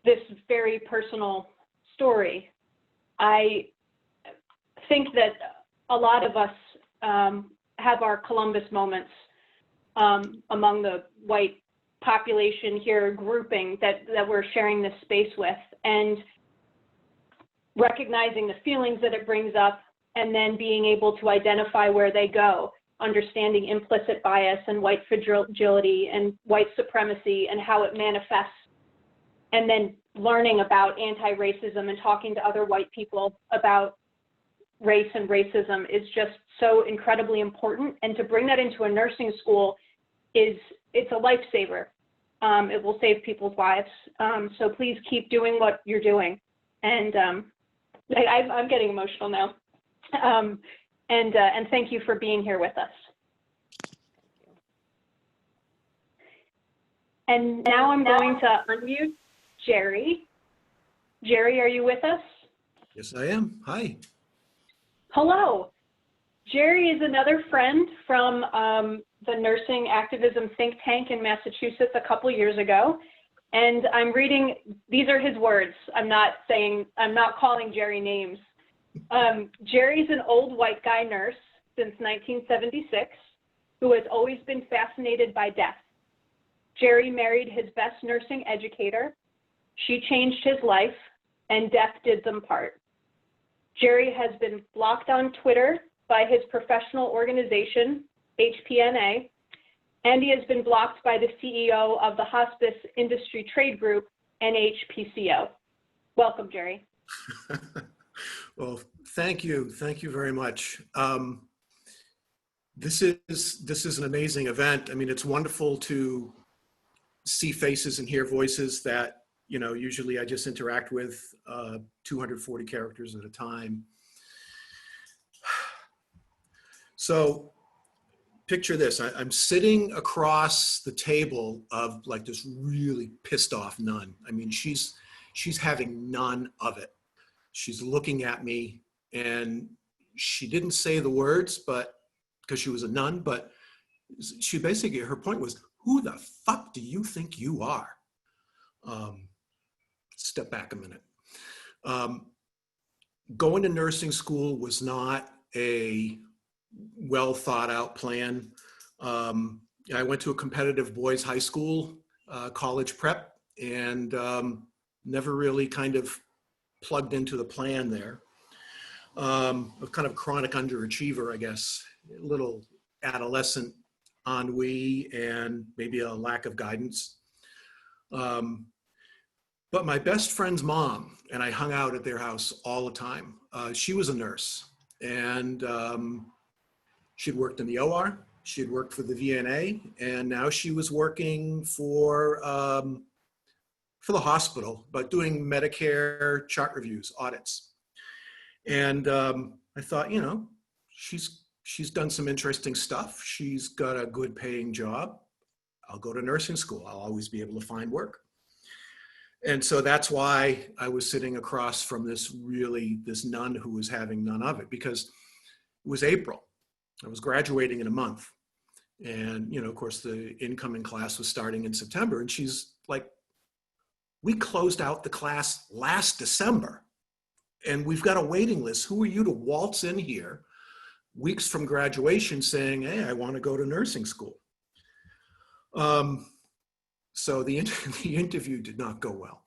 this very personal story. I think that a lot of us have our Columbus moments among the white population here grouping that we're sharing this space with, and recognizing the feelings that it brings up and then being able to identify where they go, understanding implicit bias and white fragility and white supremacy and how it manifests, and then learning about anti-racism and talking to other white people about race and racism is just so incredibly important. And to bring that into a nursing school it's a lifesaver. It will save people's lives. So please keep doing what you're doing. And I'm getting emotional now. And thank you for being here with us. And now I'm going to unmute Jerry. Jerry, are you with us? Yes, I am. Hi. Hello. Jerry is another friend from the nursing activism think tank in Massachusetts a couple years ago. And I'm reading, these are his words. I'm not calling Jerry names. Jerry's an old white guy nurse since 1976 who has always been fascinated by death. Jerry married his best nursing educator. She changed his life, and death did them part. Jerry has been blocked on Twitter by his professional organization, HPNA, and he has been blocked by the CEO of the Hospice Industry Trade Group, NHPCO. Welcome, Jerry. Well, thank you. Thank you very much. This is an amazing event. I mean, it's wonderful to see faces and hear voices that, you know, usually I just interact with 240 characters at a time. So picture this, I'm sitting across the table of like this really pissed off nun. I mean, she's having none of it. She's looking at me, and she didn't say the words, but because she was a nun, but she basically, her point was, who the fuck do you think you are? Step back a minute. Going to nursing school was not a well thought out plan. I went to a competitive boys high school, college prep, and never really kind of plugged into the plan there. A kind of chronic underachiever, I guess, a little adolescent ennui and maybe a lack of guidance. But my best friend's mom, and I hung out at their house all the time. She was a nurse, and she'd worked in the OR, she had worked for the VNA, and now she was working for the hospital, but doing Medicare chart reviews, audits. And I thought, you know, she's done some interesting stuff. She's got a good paying job. I'll go to nursing school. I'll always be able to find work. And so that's why I was sitting across from this nun who was having none of it, because it was April. I was graduating in a month. And, you know, of course, the incoming class was starting in September. And she's like, we closed out the class last December, and we've got a waiting list. Who are you to waltz in here weeks from graduation saying, hey, I want to go to nursing school? So the interview did not go well.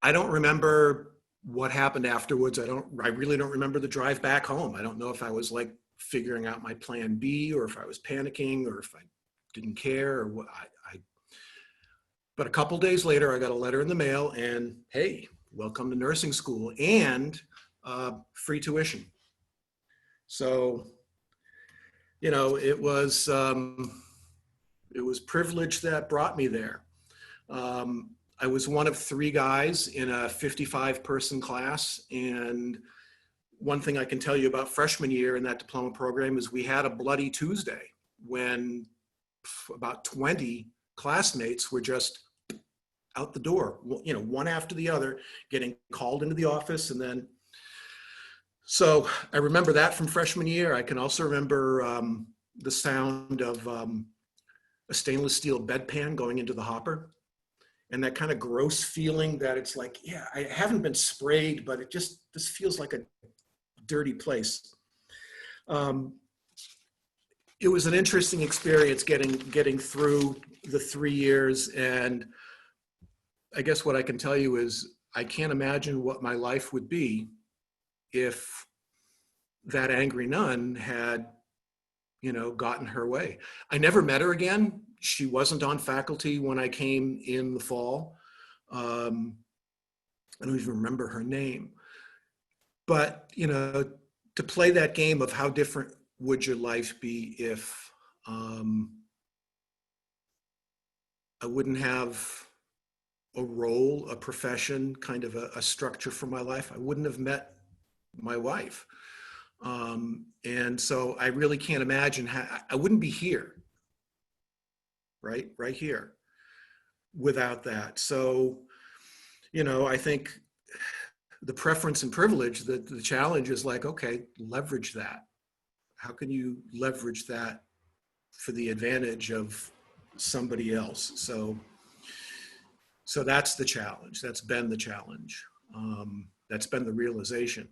I don't remember what happened afterwards. I really don't remember the drive back home. I don't know if I was like figuring out my plan B, or if I was panicking, or if I didn't care, or what. But a couple days later, I got a letter in the mail, and hey, welcome to nursing school, and free tuition. So, you know, it was privilege that brought me there. I was one of 3 guys in a 55-person class, and one thing I can tell you about freshman year in that diploma program is we had a bloody Tuesday when about 20 classmates were just out the door, you know, one after the other, getting called into the office. And then, so I remember that from freshman year. I can also remember the sound of a stainless steel bedpan going into the hopper, and that kind of gross feeling that it's like, yeah, I haven't been sprayed, but this feels like a dirty place. It was an interesting experience getting through the 3 years, and I guess what I can tell you is I can't imagine what my life would be if that angry nun had, you know, gotten her way. I never met her again. She wasn't on faculty when I came in the fall. I don't even remember her name. But, you know, to play that game of how different would your life be if I wouldn't have a role, a profession, kind of a structure for my life, I wouldn't have met my wife. And so I really can't imagine how I wouldn't be here, right here. without that. So, I think the preference and privilege, the challenge is like, okay, leverage that. How can you leverage that for the advantage of somebody else? So that's the challenge. That's been the challenge. That's been the realization.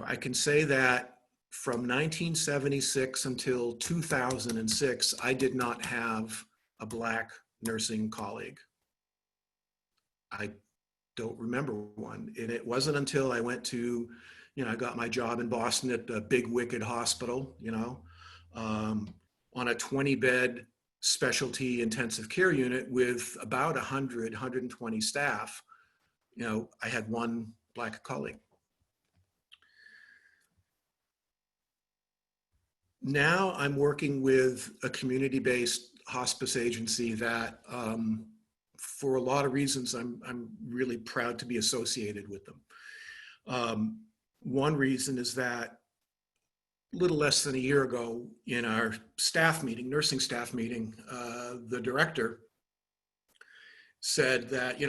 I can say that from 1976 until 2006, I did not have a Black nursing colleague. I don't remember one. And it wasn't until I went to, I got my job in Boston at the big wicked hospital, on a 20-bed specialty intensive care unit with about 120 staff. I had one Black colleague. Now I'm working with a community-based hospice agency that, for a lot of reasons, I'm really proud to be associated with them. One reason is that a little less than a year ago in our staff meeting, nursing staff meeting, the director said that,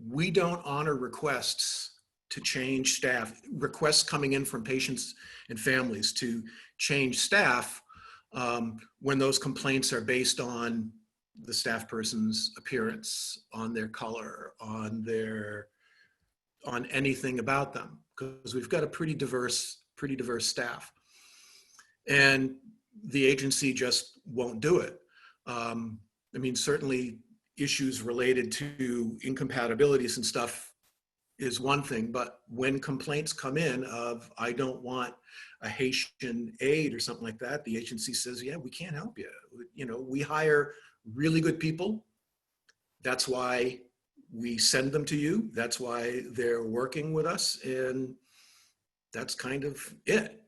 we don't honor requests to change staff, requests coming in from patients and families to change staff when those complaints are based on the staff person's appearance, on their color, on anything about them, because we've got a pretty diverse staff. And the agency just won't do it. Certainly issues related to incompatibilities and stuff is one thing, but when complaints come in of, I don't want a Haitian aide or something like that, the agency says, yeah, we can't help you. We hire really good people. That's why we send them to you. That's why they're working with us. And that's kind of it.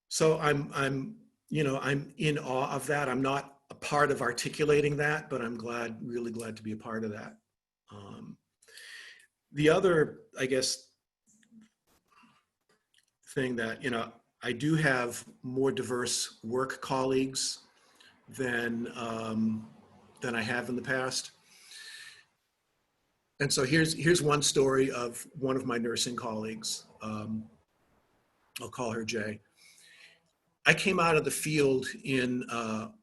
So I'm in awe of that. I'm not a part of articulating that, but I'm really glad to be a part of that. The other, I guess, thing that, I do have more diverse work colleagues than I have in the past. And so here's one story of one of my nursing colleagues. I'll call her Jay. I came out of the field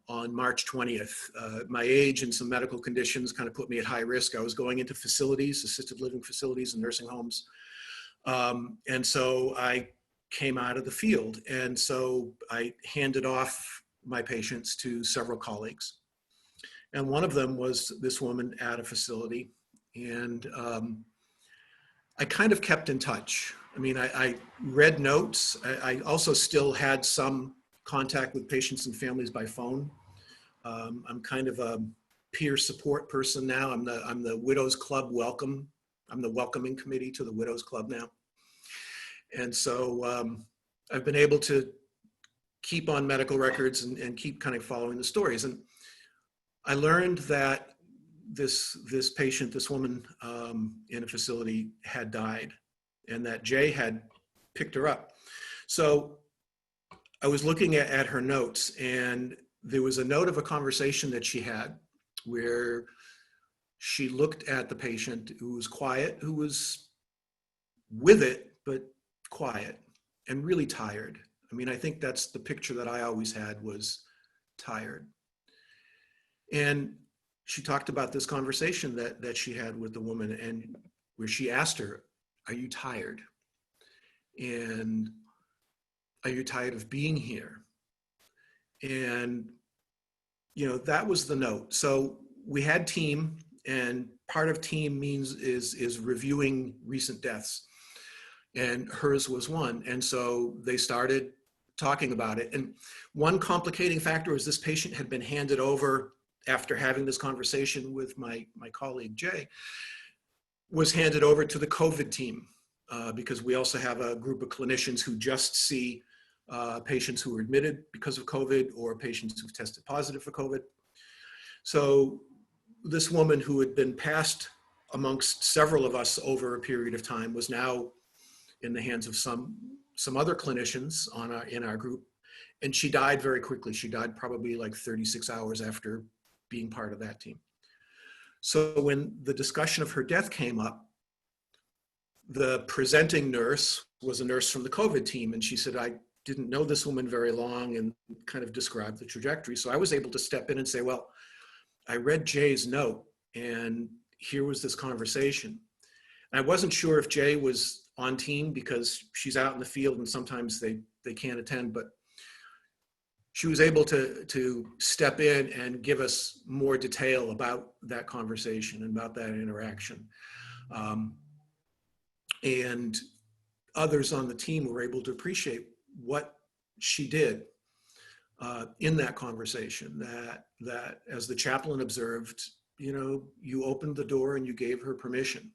on March 20th. My age and some medical conditions kind of put me at high risk. I was going into facilities, assisted living facilities and nursing homes. And so I came out of the field. And so I handed off my patients to several colleagues. And one of them was this woman at a facility. And I kind of kept in touch. I read notes. I also still had some contact with patients and families by phone. I'm kind of a peer support person now. I'm the Widows Club welcome. I'm the welcoming committee to the Widows Club now. And so I've been able to keep on medical records and keep kind of following the stories. And I learned that this patient, this woman in a facility had died, and that Jay had picked her up. So I was looking at her notes, and there was a note of a conversation that she had where she looked at the patient who was quiet, who was with it, but quiet and really tired. I think that's the picture that I always had, was tired. And she talked about this conversation that she had with the woman, and where she asked her, are you tired? And are you tired of being here? And, that was the note. So we had team, and part of team is reviewing recent deaths. And hers was one. And so they started talking about it. And one complicating factor was this patient had been handed over after having this conversation with my colleague, Jay, was handed over to the COVID team because we also have a group of clinicians who just see patients who are admitted because of COVID or patients who've tested positive for COVID. So this woman who had been passed amongst several of us over a period of time was now in the hands of some other clinicians in our group. And she died very quickly. She died probably like 36 hours after being part of that team. So when the discussion of her death came up, the presenting nurse was a nurse from the COVID team. And she said, I didn't know this woman very long, and kind of described the trajectory. So I was able to step in and say, well, I read Jay's note, and here was this conversation. And I wasn't sure if Jay was on team because she's out in the field and sometimes they can't attend, but she was able to step in and give us more detail about that conversation and about that interaction. And others on the team were able to appreciate what she did in that conversation, that as the chaplain observed, you know, you opened the door and you gave her permission.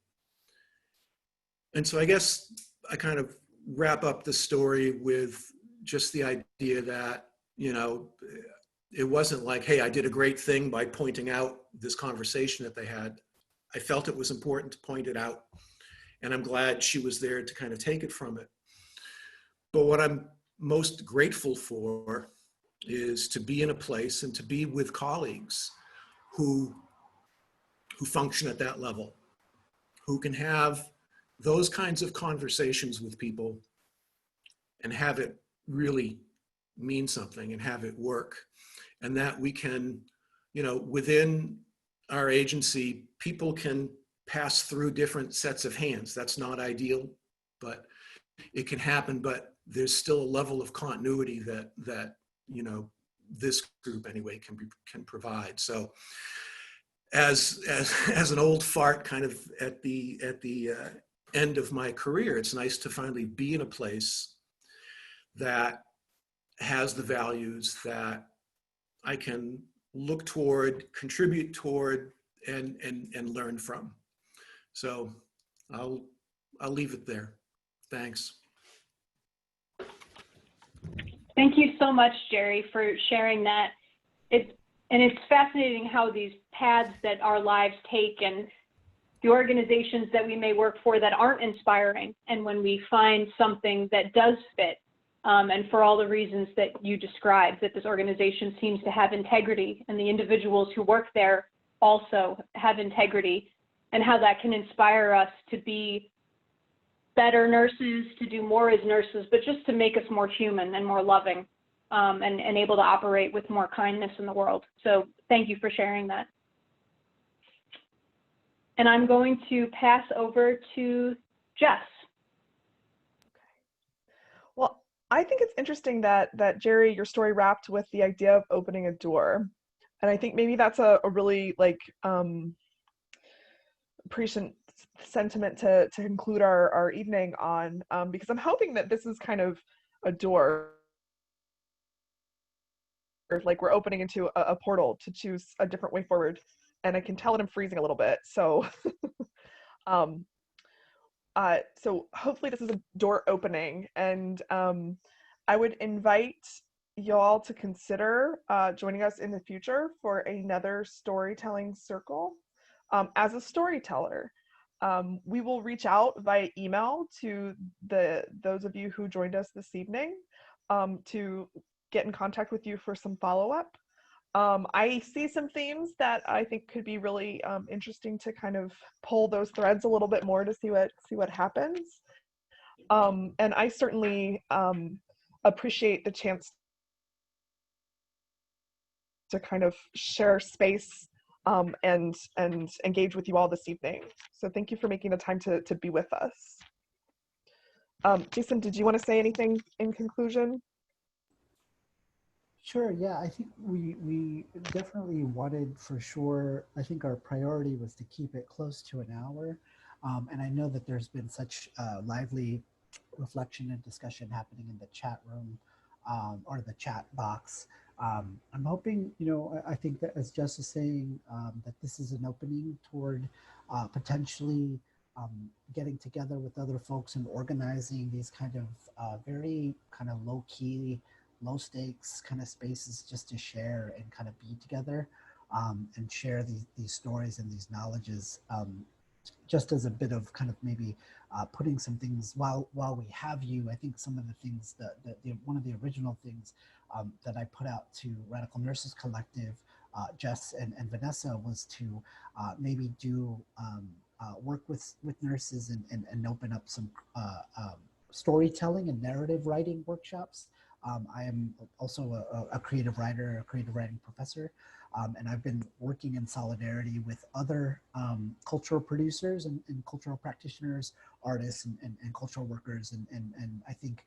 And so I guess I kind of wrap up the story with just the idea that, you know, it wasn't like, hey, I did a great thing by pointing out this conversation that they had. I felt it was important to point it out, and I'm glad she was there to kind of take it from it. But what I'm most grateful for is to be in a place and to be with colleagues who function at that level, who can have those kinds of conversations with people and have it really mean something and have it work. And that we can, you know, within our agency, people can pass through different sets of hands. That's not ideal, but it can happen. But there's still a level of continuity that you know, this group anyway can provide. So as an old fart kind of at the end of my career, it's nice to finally be in a place that has the values that I can look toward, contribute toward, and learn from. So I'll leave it there. Thanks. Thank you so much, Jerry, for sharing that. It's fascinating how these paths that our lives take and the organizations that we may work for that aren't inspiring, and when we find something that does fit, and for all the reasons that you described, that this organization seems to have integrity and the individuals who work there also have integrity, and how that can inspire us to be better nurses, to do more as nurses, but just to make us more human and more loving, and able to operate with more kindness in the world. So thank you for sharing that. And I'm going to pass over to Jess. Well, I think it's interesting that Jerry, your story wrapped with the idea of opening a door. And I think maybe that's a really like prescient sentiment to conclude our evening on, because I'm hoping that this is kind of a door, like we're opening into a portal to choose a different way forward. And I can tell that I'm freezing a little bit. So, so hopefully this is a door opening, and I would invite y'all to consider joining us in the future for another storytelling circle. As a storyteller, we will reach out via email to those of you who joined us this evening to get in contact with you for some follow-up. I see some themes that I think could be really interesting to kind of pull those threads a little bit more to see what happens. And I certainly appreciate the chance to kind of share space and engage with you all this evening. So thank you for making the time to be with us. Jason, did you want to say anything in conclusion? Sure, yeah, I think we definitely wanted, for sure, I think our priority was to keep it close to an hour. And I know that there's been such lively reflection and discussion happening in the chat room or the chat box. I'm hoping, you know, I think that as Jess is saying, that this is an opening toward potentially getting together with other folks and organizing these kind of very kind of low-key, low stakes kind of spaces just to share and kind of be together and share these stories and these knowledges just as a bit of kind of maybe putting some things while we have you, I think some of the things that one of the original things that I put out to Radical Nurses Collective, Jess and Vanessa, was to maybe do work with nurses and open up some storytelling and narrative writing workshops. I am also a creative writer, a creative writing professor, and I've been working in solidarity with other cultural producers and cultural practitioners, artists and cultural workers, and I think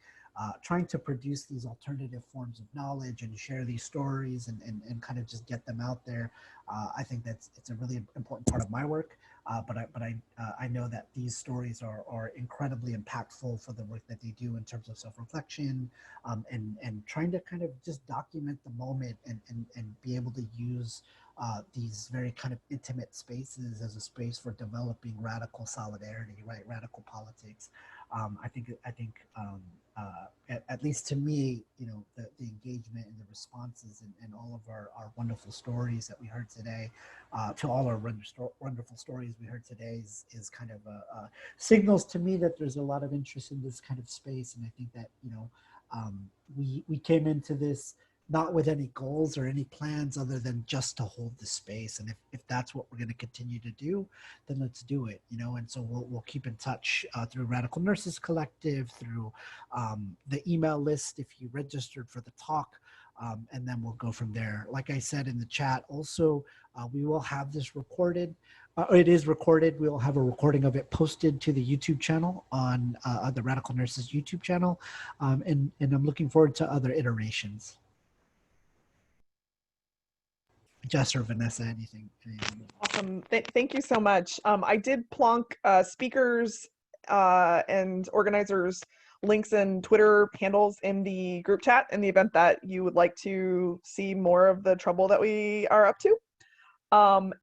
trying to produce these alternative forms of knowledge and share these stories and kind of just get them out there. I think it's a really important part of my work. But I know that these stories are incredibly impactful for the work that they do in terms of self-reflection, and trying to kind of just document the moment and be able to use these very kind of intimate spaces as a space for developing radical solidarity, right? Radical politics. I think at least to me, you know, the engagement and the responses and all of our wonderful stories that we heard today, to all our wonderful stories we heard today is kind of signals to me that there's a lot of interest in this kind of space. And I think that, you know, we came into this not with any goals or any plans other than just to hold the space. And if that's what we're going to continue to do, then let's do it, you know. And so we'll keep in touch through Radical Nurses Collective, through the email list if you registered for the talk, and then we'll go from there. Like I said in the chat, also, we will have this recorded. It is recorded. We'll have a recording of it posted to the YouTube channel on the Radical Nurses YouTube channel. And I'm looking forward to other iterations. Jess or Vanessa, anything? Awesome. Thank you so much. I did plonk speakers and organizers links and Twitter handles in the group chat in the event that you would like to see more of the trouble that we are up to.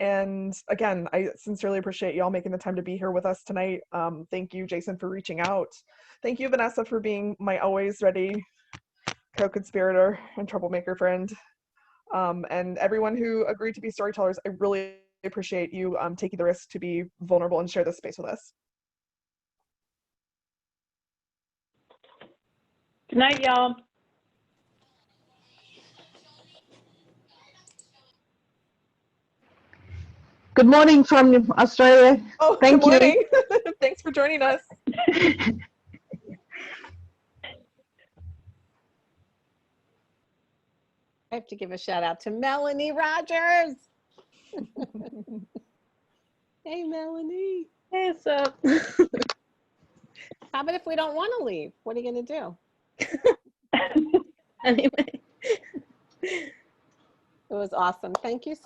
And again, I sincerely appreciate y'all making the time to be here with us tonight. Thank you, Jason, for reaching out. Thank you, Vanessa, for being my always ready co-conspirator and troublemaker friend. And everyone who agreed to be storytellers, I really appreciate you taking the risk to be vulnerable and share this space with us. Good night, y'all. Good morning from Australia. Oh, Thank good morning. you. Thanks for joining us. I have to give a shout out to Melanie Rogers. Hey, Melanie. Hey, what's up? How about if we don't want to leave? What are you going to do? Anyway. It was awesome. Thank you so